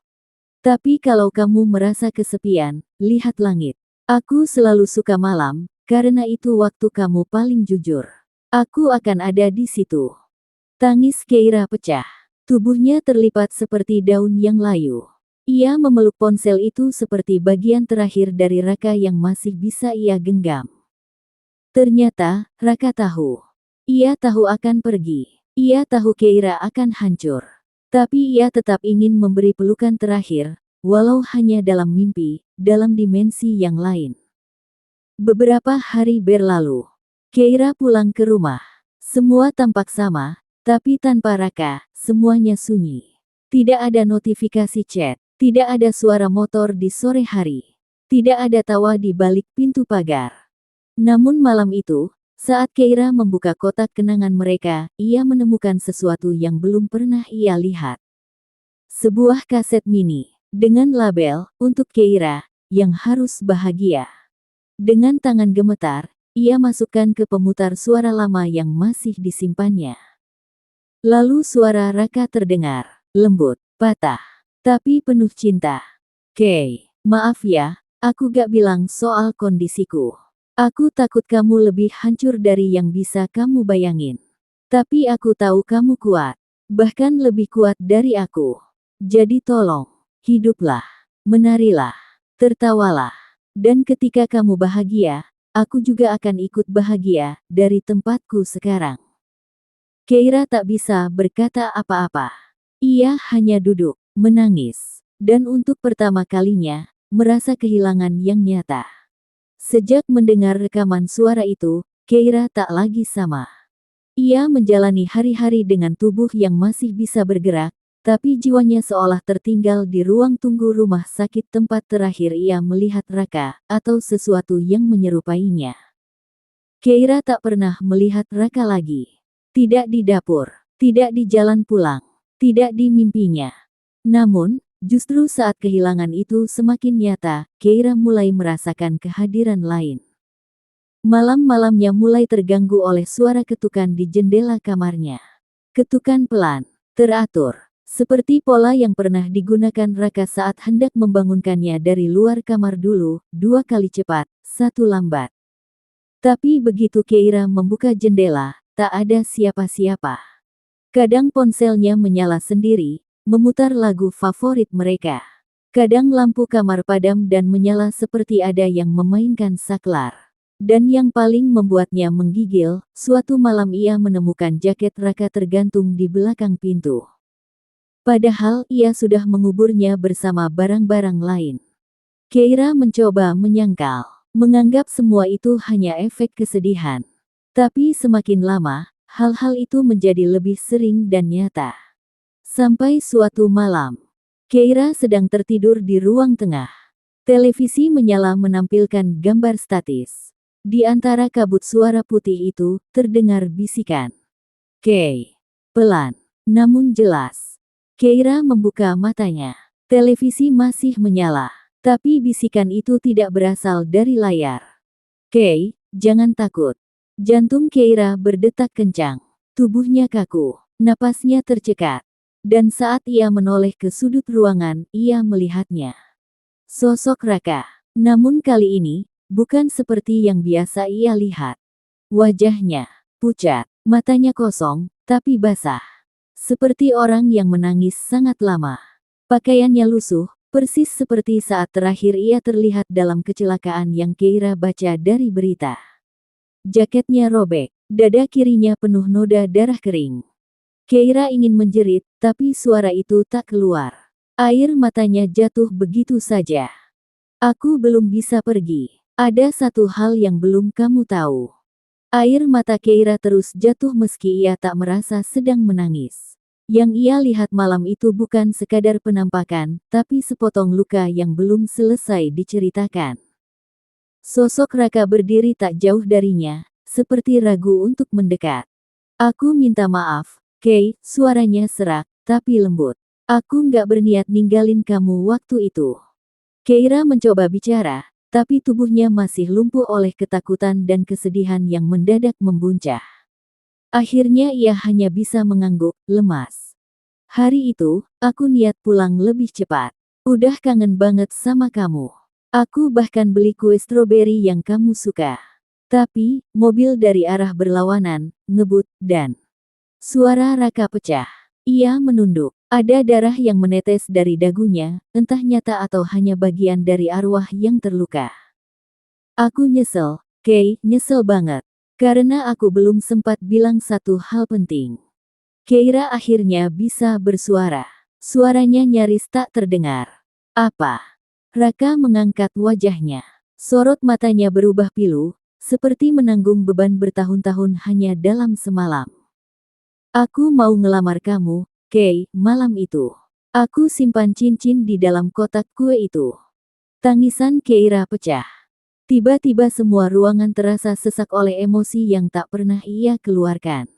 Tapi kalau kamu merasa kesepian, lihat langit. Aku selalu suka malam, karena itu waktu kamu paling jujur. Aku akan ada di situ. Tangis Keira pecah. Tubuhnya terlipat seperti daun yang layu. Ia memeluk ponsel itu seperti bagian terakhir dari Raka yang masih bisa ia genggam. Ternyata, Raka tahu. Ia tahu akan pergi. Ia tahu Keira akan hancur. Tapi ia tetap ingin memberi pelukan terakhir, walau hanya dalam mimpi, dalam dimensi yang lain. Beberapa hari berlalu. Keira pulang ke rumah. Semua tampak sama, tapi tanpa Raka, semuanya sunyi. Tidak ada notifikasi chat, tidak ada suara motor di sore hari. Tidak ada tawa di balik pintu pagar. Namun malam itu, Saat Keira membuka kotak kenangan mereka, ia menemukan sesuatu yang belum pernah ia lihat. Sebuah kaset mini, dengan label, untuk Keira, yang harus bahagia. Dengan tangan gemetar, ia masukkan ke pemutar suara lama yang masih disimpannya. Lalu suara Raka terdengar, lembut, patah, tapi penuh cinta. Kay, maaf ya, aku gak bilang soal kondisiku. Aku takut kamu lebih hancur dari yang bisa kamu bayangin. Tapi aku tahu kamu kuat. Bahkan lebih kuat dari aku. Jadi tolong, hiduplah, menarilah, tertawalah. Dan ketika kamu bahagia, aku juga akan ikut bahagia dari tempatku sekarang. Keira tak bisa berkata apa-apa. Ia hanya duduk, menangis. Dan untuk pertama kalinya, merasa kehilangan yang nyata. Sejak mendengar rekaman suara itu, Keira tak lagi sama. Ia menjalani hari-hari dengan tubuh yang masih bisa bergerak, tapi jiwanya seolah tertinggal di ruang tunggu rumah sakit tempat terakhir ia melihat Raka, atau sesuatu yang menyerupainya. Keira tak pernah melihat Raka lagi. Tidak di dapur, tidak di jalan pulang, tidak di mimpinya. Namun, justru saat kehilangan itu semakin nyata, Keira mulai merasakan kehadiran lain. Malam-malamnya mulai terganggu oleh suara ketukan di jendela kamarnya. Ketukan pelan, teratur, seperti pola yang pernah digunakan Raka saat hendak membangunkannya dari luar kamar dulu, 2 kali cepat, 1 lambat. Tapi begitu Keira membuka jendela, tak ada siapa-siapa. Kadang ponselnya menyala sendiri, memutar lagu favorit mereka. Kadang lampu kamar padam dan menyala seperti ada yang memainkan saklar. Dan yang paling membuatnya menggigil, suatu malam ia menemukan jaket Raka tergantung di belakang pintu. Padahal ia sudah menguburnya bersama barang-barang lain. Keira mencoba menyangkal, menganggap semua itu hanya efek kesedihan. Tapi semakin lama, hal-hal itu menjadi lebih sering dan nyata. Sampai suatu malam, Keira sedang tertidur di ruang tengah. Televisi menyala menampilkan gambar statis. Di antara kabut suara putih itu, terdengar bisikan. Kay. Pelan, namun jelas. Keira membuka matanya. Televisi masih menyala. Tapi bisikan itu tidak berasal dari layar. Kay, jangan takut. Jantung Keira berdetak kencang. Tubuhnya kaku. Napasnya tercekat. Dan saat ia menoleh ke sudut ruangan, ia melihatnya. Sosok Raka. Namun kali ini, bukan seperti yang biasa ia lihat. Wajahnya pucat, matanya kosong, tapi basah. Seperti orang yang menangis sangat lama. Pakaiannya lusuh, persis seperti saat terakhir ia terlihat dalam kecelakaan yang Keira baca dari berita. Jaketnya robek, dada kirinya penuh noda darah kering. Keira ingin menjerit, tapi suara itu tak keluar. Air matanya jatuh begitu saja. Aku belum bisa pergi. Ada satu hal yang belum kamu tahu. Air mata Keira terus jatuh meski ia tak merasa sedang menangis. Yang ia lihat malam itu bukan sekadar penampakan, tapi sepotong luka yang belum selesai diceritakan. Sosok Raka berdiri tak jauh darinya, seperti ragu untuk mendekat. Aku minta maaf, Kay, suaranya serak, tapi lembut. Aku nggak berniat ninggalin kamu waktu itu. Keira mencoba bicara, tapi tubuhnya masih lumpuh oleh ketakutan dan kesedihan yang mendadak membuncah. Akhirnya ia hanya bisa mengangguk, lemas. Hari itu, aku niat pulang lebih cepat. Udah kangen banget sama kamu. Aku bahkan beli kue stroberi yang kamu suka. Tapi, mobil dari arah berlawanan, ngebut, dan suara Raka pecah. Ia menunduk. Ada darah yang menetes dari dagunya, entah nyata atau hanya bagian dari arwah yang terluka. Aku nyesel, Kay, nyesel banget. Karena aku belum sempat bilang satu hal penting. Keira akhirnya bisa bersuara. Suaranya nyaris tak terdengar. Apa? Raka mengangkat wajahnya. Sorot matanya berubah pilu, seperti menanggung beban bertahun-tahun hanya dalam semalam. Aku mau ngelamar kamu, Kay, malam itu. Aku simpan cincin di dalam kotak kue itu. Tangisan Keira pecah. Tiba-tiba semua ruangan terasa sesak oleh emosi yang tak pernah ia keluarkan.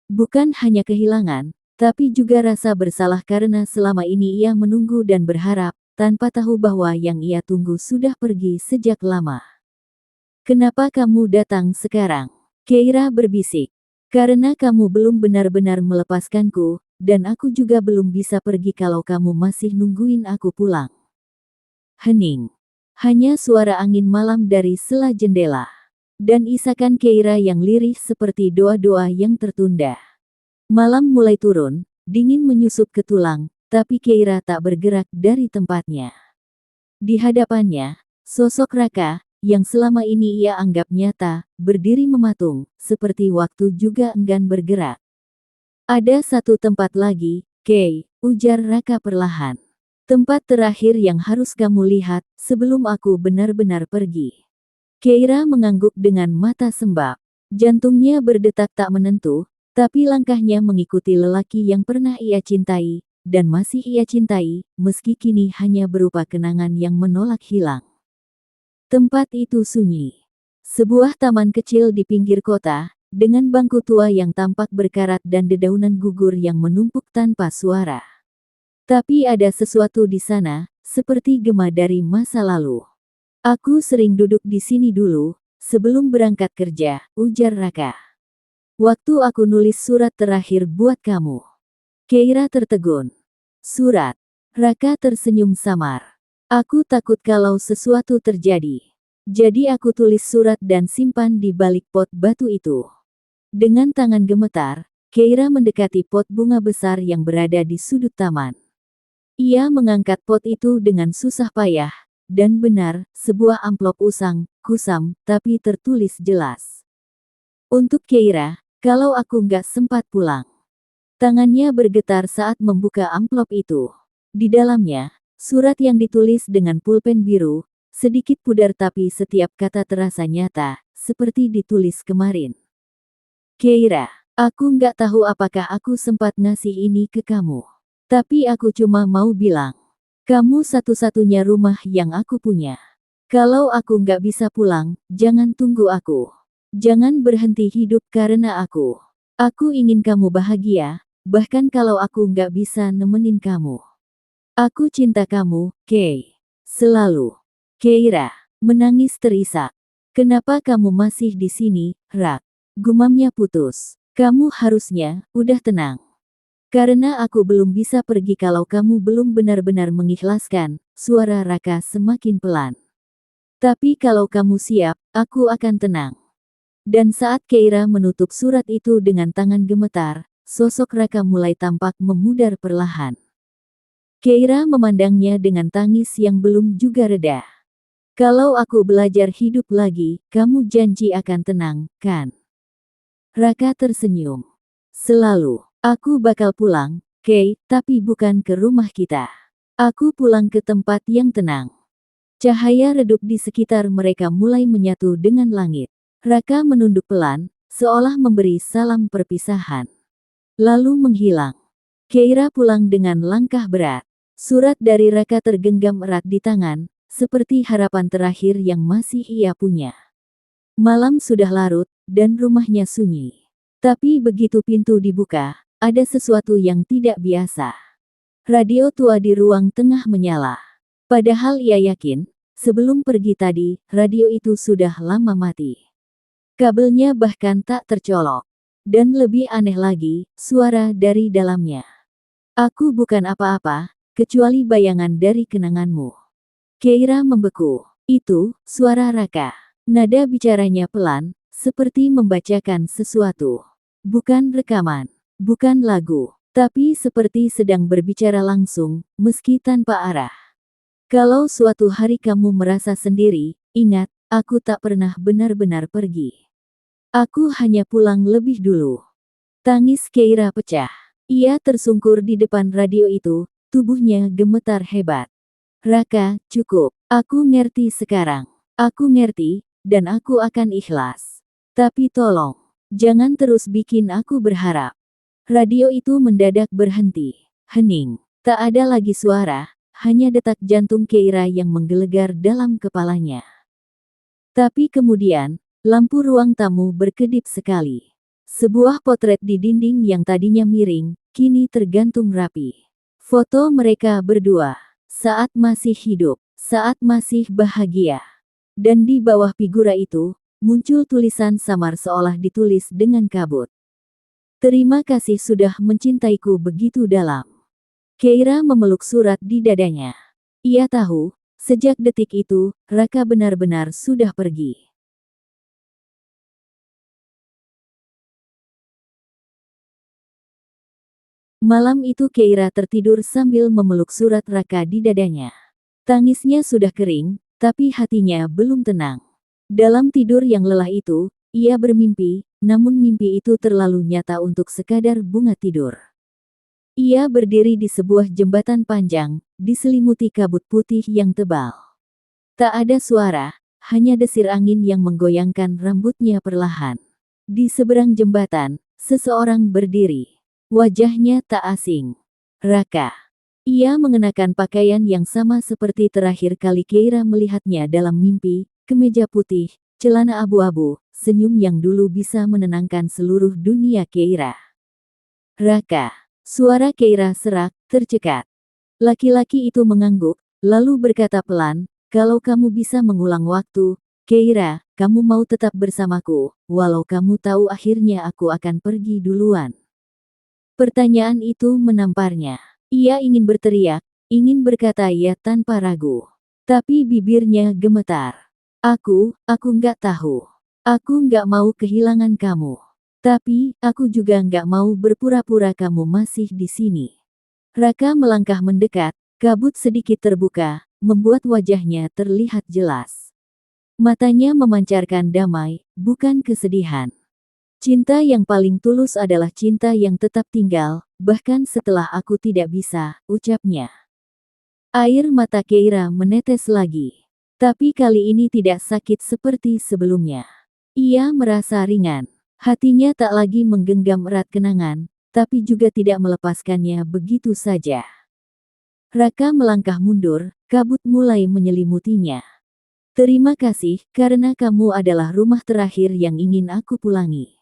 Bukan hanya kehilangan, tapi juga rasa bersalah karena selama ini ia menunggu dan berharap, tanpa tahu bahwa yang ia tunggu sudah pergi sejak lama. "Kenapa kamu datang sekarang?" Keira berbisik. "Karena kamu belum benar-benar melepaskanku, dan aku juga belum bisa pergi kalau kamu masih nungguin aku pulang." Hening. Hanya suara angin malam dari sela jendela. Dan isakan Keira yang lirih seperti doa-doa yang tertunda. Malam mulai turun, dingin menyusup ke tulang, tapi Keira tak bergerak dari tempatnya. Di hadapannya, sosok Raka, yang selama ini ia anggap nyata, berdiri mematung, seperti waktu juga enggan bergerak. "Ada satu tempat lagi, Kei," ujar Raka perlahan. "Tempat terakhir yang harus kamu lihat, sebelum aku benar-benar pergi." Keira mengangguk dengan mata sembab. Jantungnya berdetak tak menentu, tapi langkahnya mengikuti lelaki yang pernah ia cintai, dan masih ia cintai, meski kini hanya berupa kenangan yang menolak hilang. Tempat itu sunyi. Sebuah taman kecil di pinggir kota, dengan bangku tua yang tampak berkarat dan dedaunan gugur yang menumpuk tanpa suara. Tapi ada sesuatu di sana, seperti gema dari masa lalu. "Aku sering duduk di sini dulu, sebelum berangkat kerja," ujar Raka. "Waktu aku nulis surat terakhir buat kamu." Keira tertegun. "Surat?" Raka tersenyum samar. "Aku takut kalau sesuatu terjadi. Jadi aku tulis surat dan simpan di balik pot batu itu." Dengan tangan gemetar, Keira mendekati pot bunga besar yang berada di sudut taman. Ia mengangkat pot itu dengan susah payah, dan benar, sebuah amplop usang, kusam, tapi tertulis jelas. "Untuk Keira, kalau aku nggak sempat pulang." Tangannya bergetar saat membuka amplop itu. Di dalamnya, surat yang ditulis dengan pulpen biru, sedikit pudar tapi setiap kata terasa nyata, seperti ditulis kemarin. "Keira, aku nggak tahu apakah aku sempat ngasih ini ke kamu. Tapi aku cuma mau bilang, kamu satu-satunya rumah yang aku punya. Kalau aku nggak bisa pulang, jangan tunggu aku. Jangan berhenti hidup karena aku. Aku ingin kamu bahagia, bahkan kalau aku nggak bisa nemenin kamu. Aku cinta kamu, Kei. Selalu." Keira menangis terisak. "Kenapa kamu masih di sini, Rak?" Gumamnya putus. "Kamu harusnya udah tenang. Karena aku belum bisa pergi kalau kamu belum benar-benar mengikhlaskan." Suara Raka semakin pelan. "Tapi kalau kamu siap, aku akan tenang." Dan saat Keira menutup surat itu dengan tangan gemetar, sosok Raka mulai tampak memudar perlahan. Keira memandangnya dengan tangis yang belum juga reda. "Kalau aku belajar hidup lagi, kamu janji akan tenang, kan?" Raka tersenyum. "Selalu. Aku bakal pulang, Kei, tapi bukan ke rumah kita. Aku pulang ke tempat yang tenang." Cahaya redup di sekitar mereka mulai menyatu dengan langit. Raka menunduk pelan, seolah memberi salam perpisahan. Lalu menghilang. Keira pulang dengan langkah berat. Surat dari Raka tergenggam erat di tangan, seperti harapan terakhir yang masih ia punya. Malam sudah larut, dan rumahnya sunyi. Tapi begitu pintu dibuka, ada sesuatu yang tidak biasa. Radio tua di ruang tengah menyala. Padahal ia yakin, sebelum pergi tadi, radio itu sudah lama mati. Kabelnya bahkan tak tercolok. Dan lebih aneh lagi, suara dari dalamnya. "Aku bukan apa-apa, kecuali bayangan dari kenanganmu." Keira membeku. Itu, suara Raka. Nada bicaranya pelan, seperti membacakan sesuatu. Bukan rekaman. Bukan lagu, tapi seperti sedang berbicara langsung, meski tanpa arah. "Kalau suatu hari kamu merasa sendiri, ingat, aku tak pernah benar-benar pergi. Aku hanya pulang lebih dulu." Tangis Keira pecah. Ia tersungkur di depan radio itu, tubuhnya gemetar hebat. "Raka, cukup. Aku ngerti sekarang. Aku ngerti, dan aku akan ikhlas. Tapi tolong, jangan terus bikin aku berharap." Radio itu mendadak berhenti. Hening. Tak ada lagi suara, hanya detak jantung Keira yang menggelegar dalam kepalanya. Tapi kemudian, lampu ruang tamu berkedip sekali. Sebuah potret di dinding yang tadinya miring, kini tergantung rapi. Foto mereka berdua, saat masih hidup, saat masih bahagia. Dan di bawah figura itu, muncul tulisan samar seolah ditulis dengan kabut. Terima kasih sudah mencintaiku begitu dalam. Keira memeluk surat di dadanya. Ia tahu, sejak detik itu, Raka benar-benar sudah pergi. Malam itu Keira tertidur sambil memeluk surat Raka di dadanya. Tangisnya sudah kering, tapi hatinya belum tenang. Dalam tidur yang lelah itu, ia bermimpi, namun mimpi itu terlalu nyata untuk sekadar bunga tidur. Ia berdiri di sebuah jembatan panjang, diselimuti kabut putih yang tebal. Tak ada suara, hanya desir angin yang menggoyangkan rambutnya perlahan. Di seberang jembatan, seseorang berdiri. Wajahnya tak asing. Raka. Ia mengenakan pakaian yang sama seperti terakhir kali Keira melihatnya dalam mimpi, kemeja putih, celana abu-abu, senyum yang dulu bisa menenangkan seluruh dunia Keira. Raka. Suara Keira serak, tercekat. Laki-laki itu mengangguk, lalu berkata pelan, kalau kamu bisa mengulang waktu, Keira, kamu mau tetap bersamaku, walau kamu tahu akhirnya aku akan pergi duluan. Pertanyaan itu menamparnya. Ia ingin berteriak, ingin berkata ya tanpa ragu. Tapi bibirnya gemetar. Aku nggak tahu. Aku nggak mau kehilangan kamu. Tapi, aku juga nggak mau berpura-pura kamu masih di sini. Raka melangkah mendekat, kabut sedikit terbuka, membuat wajahnya terlihat jelas. Matanya memancarkan damai, bukan kesedihan. Cinta yang paling tulus adalah cinta yang tetap tinggal, bahkan setelah aku tidak bisa, ucapnya. Air mata Keira menetes lagi. Tapi kali ini tidak sakit seperti sebelumnya. Ia merasa ringan. Hatinya tak lagi menggenggam erat kenangan, tapi juga tidak melepaskannya begitu saja. Raka melangkah mundur, kabut mulai menyelimutinya. Terima kasih, karena kamu adalah rumah terakhir yang ingin aku pulangi.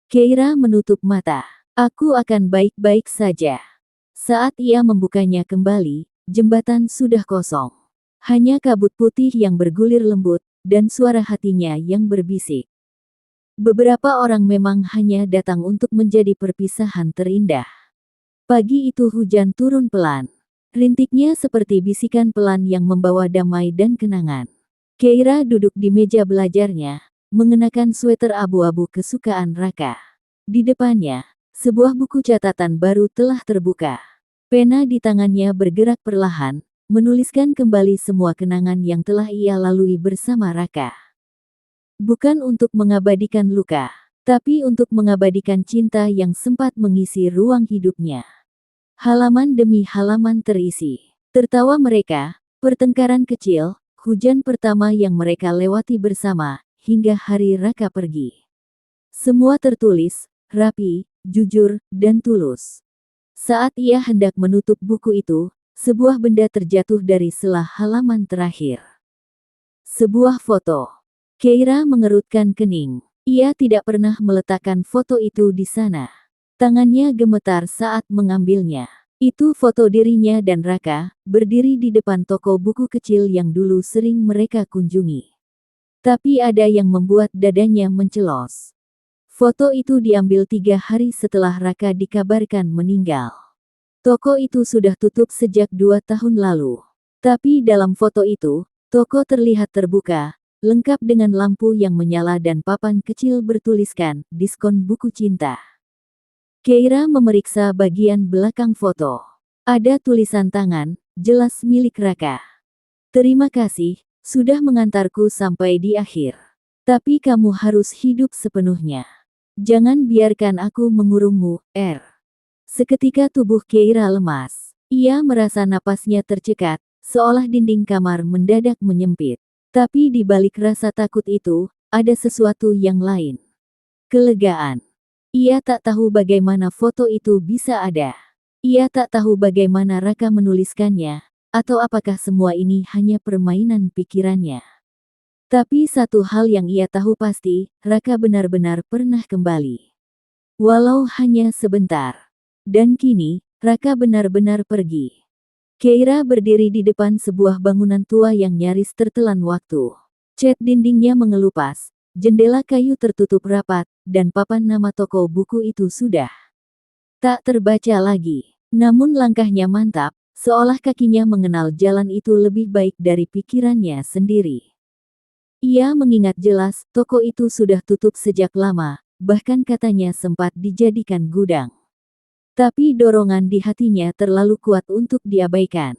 Keira menutup mata. Aku akan baik-baik saja. Saat ia membukanya kembali, jembatan sudah kosong. Hanya kabut putih yang bergulir lembut, dan suara hatinya yang berbisik. Beberapa orang memang hanya datang untuk menjadi perpisahan terindah. Pagi itu hujan turun pelan. Rintiknya seperti bisikan pelan yang membawa damai dan kenangan. Keira duduk di meja belajarnya, mengenakan sweter abu-abu kesukaan Raka. Di depannya, sebuah buku catatan baru telah terbuka. Pena di tangannya bergerak perlahan, menuliskan kembali semua kenangan yang telah ia lalui bersama Raka. Bukan untuk mengabadikan luka, tapi untuk mengabadikan cinta yang sempat mengisi ruang hidupnya. Halaman demi halaman terisi. Tertawa mereka, pertengkaran kecil, hujan pertama yang mereka lewati bersama, hingga hari Raka pergi. Semua tertulis, rapi, jujur, dan tulus. Saat ia hendak menutup buku itu, sebuah benda terjatuh dari sela halaman terakhir. Sebuah foto. Keira mengerutkan kening. Ia tidak pernah meletakkan foto itu di sana. Tangannya gemetar saat mengambilnya. Itu foto dirinya dan Raka, berdiri di depan toko buku kecil yang dulu sering mereka kunjungi. Tapi ada yang membuat dadanya mencelos. Foto itu diambil 3 hari setelah Raka dikabarkan meninggal. Toko itu sudah tutup sejak 2 tahun lalu. Tapi dalam foto itu, toko terlihat terbuka, lengkap dengan lampu yang menyala dan papan kecil bertuliskan, diskon buku cinta. Keira memeriksa bagian belakang foto. Ada tulisan tangan, jelas milik Raka. Terima kasih, sudah mengantarku sampai di akhir. Tapi kamu harus hidup sepenuhnya. Jangan biarkan aku mengurungmu, R. Seketika tubuh Keira lemas. Ia merasa napasnya tercekat, seolah dinding kamar mendadak menyempit. Tapi di balik rasa takut itu, ada sesuatu yang lain. Kelegaan. Ia tak tahu bagaimana foto itu bisa ada. Ia tak tahu bagaimana Raka menuliskannya, atau apakah semua ini hanya permainan pikirannya. Tapi satu hal yang ia tahu pasti, Raka benar-benar pernah kembali. Walau hanya sebentar. Dan kini, Raka benar-benar pergi. Keira berdiri di depan sebuah bangunan tua yang nyaris tertelan waktu. Cat dindingnya mengelupas, jendela kayu tertutup rapat, dan papan nama toko buku itu sudah tak terbaca lagi. Namun langkahnya mantap, seolah kakinya mengenal jalan itu lebih baik dari pikirannya sendiri. Ia mengingat jelas, toko itu sudah tutup sejak lama, bahkan katanya sempat dijadikan gudang. Tapi dorongan di hatinya terlalu kuat untuk diabaikan.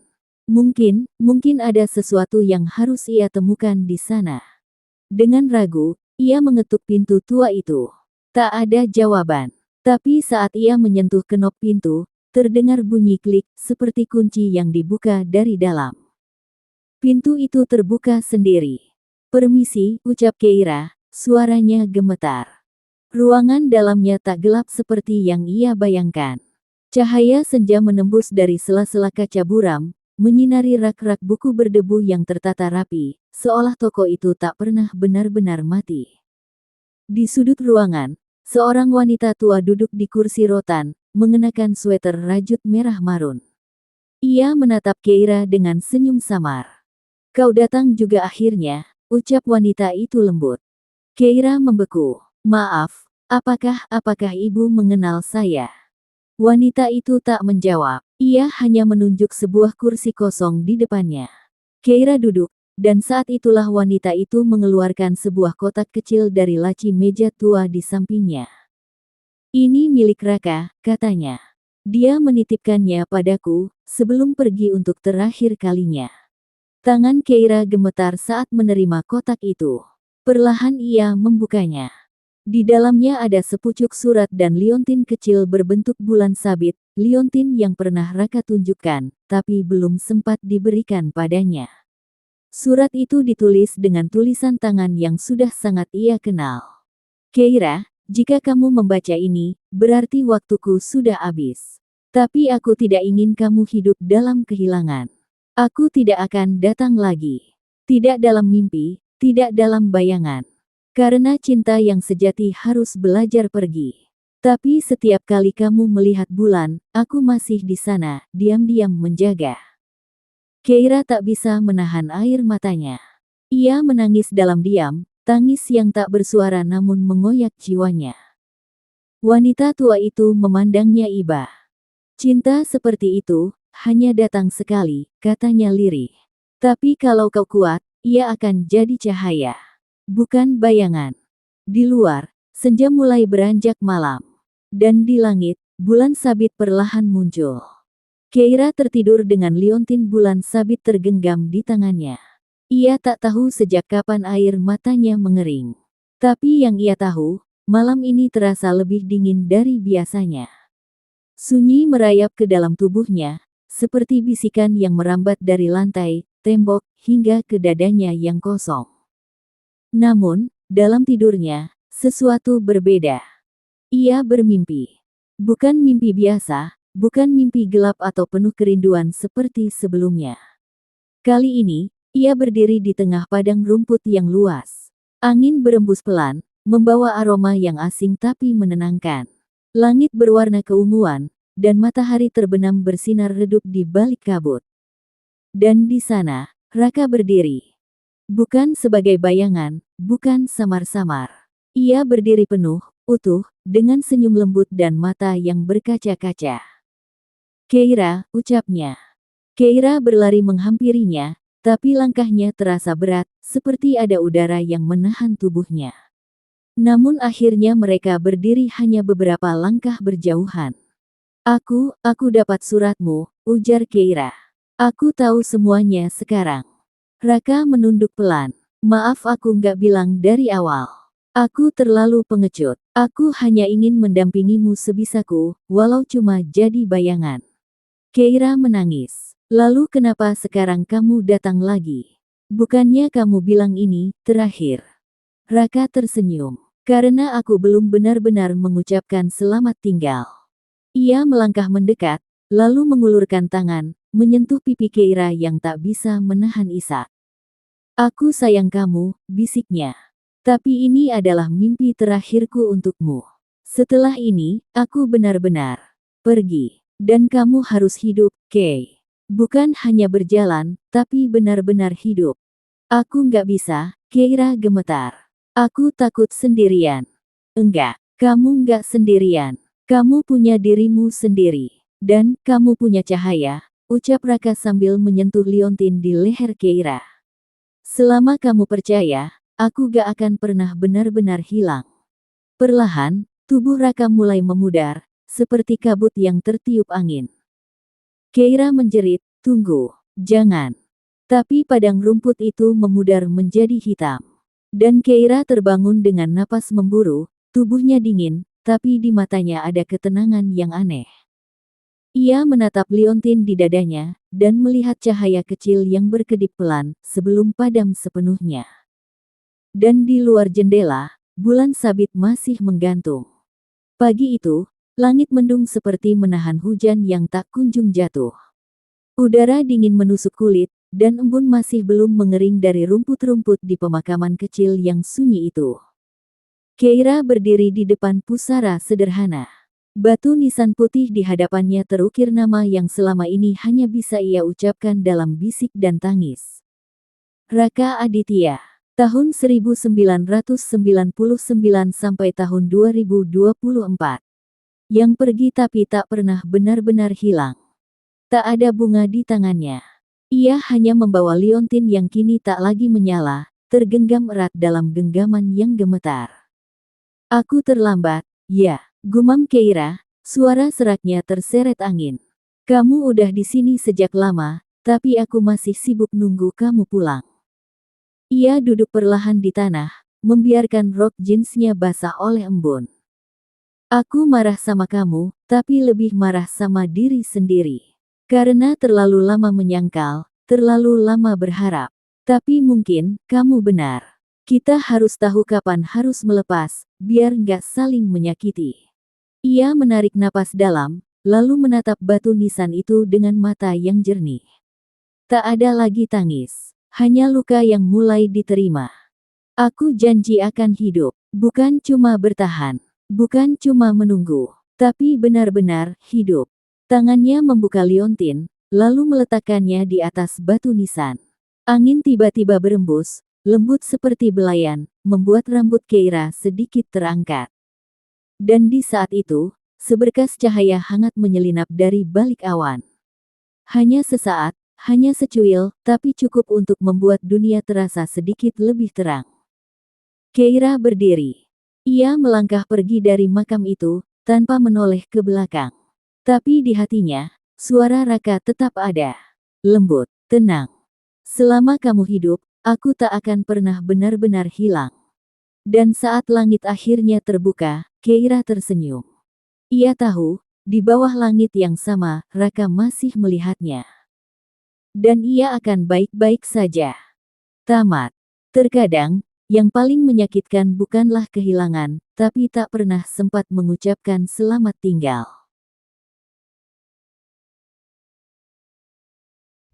Mungkin ada sesuatu yang harus ia temukan di sana. Dengan ragu, ia mengetuk pintu tua itu. Tak ada jawaban. Tapi saat ia menyentuh kenop pintu, terdengar bunyi klik seperti kunci yang dibuka dari dalam. Pintu itu terbuka sendiri. "Permisi," ucap Keira, suaranya gemetar. Ruangan dalamnya tak gelap seperti yang ia bayangkan. Cahaya senja menembus dari sela-sela kaca buram, menyinari rak-rak buku berdebu yang tertata rapi, seolah toko itu tak pernah benar-benar mati. Di sudut ruangan, seorang wanita tua duduk di kursi rotan, mengenakan sweter rajut merah marun. Ia menatap Keira dengan senyum samar. "Kau datang juga akhirnya," ucap wanita itu lembut. Keira membeku. "Maaf, apakah ibu mengenal saya?" Wanita itu tak menjawab. Ia hanya menunjuk sebuah kursi kosong di depannya. Keira duduk, dan saat itulah wanita itu mengeluarkan sebuah kotak kecil dari laci meja tua di sampingnya. "Ini milik Raka," katanya. "Dia menitipkannya padaku, sebelum pergi untuk terakhir kalinya." Tangan Keira gemetar saat menerima kotak itu. Perlahan ia membukanya. Di dalamnya ada sepucuk surat dan liontin kecil berbentuk bulan sabit, liontin yang pernah Raka tunjukkan, tapi belum sempat diberikan padanya. Surat itu ditulis dengan tulisan tangan yang sudah sangat ia kenal. "Keira, jika kamu membaca ini, berarti waktuku sudah habis. Tapi aku tidak ingin kamu hidup dalam kehilangan. Aku tidak akan datang lagi. Tidak dalam mimpi, tidak dalam bayangan. Karena cinta yang sejati harus belajar pergi. Tapi setiap kali kamu melihat bulan, aku masih di sana, diam-diam menjaga." Keira tak bisa menahan air matanya. Ia menangis dalam diam, tangis yang tak bersuara namun mengoyak jiwanya. Wanita tua itu memandangnya iba. "Cinta seperti itu, hanya datang sekali," katanya lirih. "Tapi kalau kau kuat, ia akan jadi cahaya. Bukan bayangan." Di luar, senja mulai beranjak malam. Dan di langit, bulan sabit perlahan muncul. Keira tertidur dengan liontin bulan sabit tergenggam di tangannya. Ia tak tahu sejak kapan air matanya mengering. Tapi yang ia tahu, malam ini terasa lebih dingin dari biasanya. Sunyi merayap ke dalam tubuhnya, seperti bisikan yang merambat dari lantai, tembok, hingga ke dadanya yang kosong. Namun, dalam tidurnya, sesuatu berbeda. Ia bermimpi. Bukan mimpi biasa, bukan mimpi gelap atau penuh kerinduan seperti sebelumnya. Kali ini, ia berdiri di tengah padang rumput yang luas. Angin berembus pelan, membawa aroma yang asing tapi menenangkan. Langit berwarna keunguan, dan matahari terbenam bersinar redup di balik kabut. Dan di sana, Raka berdiri. Bukan sebagai bayangan, bukan samar-samar. Ia berdiri penuh, utuh, dengan senyum lembut dan mata yang berkaca-kaca. "Keira," ucapnya. Keira berlari menghampirinya, tapi langkahnya terasa berat, seperti ada udara yang menahan tubuhnya. Namun akhirnya mereka berdiri hanya beberapa langkah berjauhan. Aku dapat suratmu," ujar Keira. "Aku tahu semuanya sekarang." Raka menunduk pelan. "Maaf aku nggak bilang dari awal. Aku terlalu pengecut. Aku hanya ingin mendampingimu sebisaku, walau cuma jadi bayangan." Keira menangis. "Lalu kenapa sekarang kamu datang lagi? Bukannya kamu bilang ini terakhir?" Raka tersenyum. "Karena aku belum benar-benar mengucapkan selamat tinggal." Ia melangkah mendekat, lalu mengulurkan tangan, menyentuh pipi Keira yang tak bisa menahan isak. Aku sayang kamu, bisiknya. Tapi ini adalah mimpi terakhirku untukmu. Setelah ini, aku benar-benar pergi. Dan kamu harus hidup, Kay. Bukan hanya berjalan, tapi benar-benar hidup. Aku nggak bisa, Keira gemetar. Aku takut sendirian. Enggak, kamu nggak sendirian. Kamu punya dirimu sendiri. Dan, kamu punya cahaya, ucap Raka sambil menyentuh liontin di leher Keira. Selama kamu percaya, aku gak akan pernah benar-benar hilang. Perlahan, tubuh Raka mulai memudar, seperti kabut yang tertiup angin. Keira menjerit, tunggu, jangan. Tapi padang rumput itu memudar menjadi hitam. Dan Keira terbangun dengan napas memburu, tubuhnya dingin, tapi di matanya ada ketenangan yang aneh. Ia menatap liontin di dadanya, dan melihat cahaya kecil yang berkedip pelan, sebelum padam sepenuhnya. Dan di luar jendela, bulan sabit masih menggantung. Pagi itu, langit mendung seperti menahan hujan yang tak kunjung jatuh. Udara dingin menusuk kulit, dan embun masih belum mengering dari rumput-rumput di pemakaman kecil yang sunyi itu. Keira berdiri di depan pusara sederhana. Batu nisan putih di hadapannya terukir nama yang selama ini hanya bisa ia ucapkan dalam bisik dan tangis. Raka Aditya, tahun 1999 sampai tahun 2024. Yang pergi tapi tak pernah benar-benar hilang. Tak ada bunga di tangannya. Ia hanya membawa liontin yang kini tak lagi menyala, tergenggam erat dalam genggaman yang gemetar. Aku terlambat, ya. Gumam Keira, suara seraknya terseret angin. Kamu udah di sini sejak lama, tapi aku masih sibuk nunggu kamu pulang. Ia duduk perlahan di tanah, membiarkan rok jeansnya basah oleh embun. Aku marah sama kamu, tapi lebih marah sama diri sendiri. Karena terlalu lama menyangkal, terlalu lama berharap. Tapi mungkin, kamu benar. Kita harus tahu kapan harus melepas, biar nggak saling menyakiti. Ia menarik napas dalam, lalu menatap batu nisan itu dengan mata yang jernih. Tak ada lagi tangis, hanya luka yang mulai diterima. Aku janji akan hidup, bukan cuma bertahan, bukan cuma menunggu, tapi benar-benar hidup. Tangannya membuka liontin, lalu meletakkannya di atas batu nisan. Angin tiba-tiba berembus, lembut seperti belayan, membuat rambut Keira sedikit terangkat. Dan di saat itu, seberkas cahaya hangat menyelinap dari balik awan. Hanya sesaat, hanya secuil, tapi cukup untuk membuat dunia terasa sedikit lebih terang. Keira berdiri. Ia melangkah pergi dari makam itu, tanpa menoleh ke belakang. Tapi di hatinya, suara Raka tetap ada. Lembut, tenang. Selama kamu hidup, aku tak akan pernah benar-benar hilang. Dan saat langit akhirnya terbuka, Keira tersenyum. Ia tahu, di bawah langit yang sama, Raka masih melihatnya. Dan ia akan baik-baik saja. Tamat. Terkadang, yang paling menyakitkan bukanlah kehilangan, tapi tak pernah sempat mengucapkan selamat tinggal.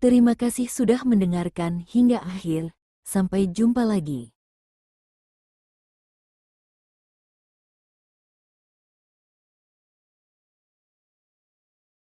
Terima kasih sudah mendengarkan hingga akhir. Sampai jumpa lagi.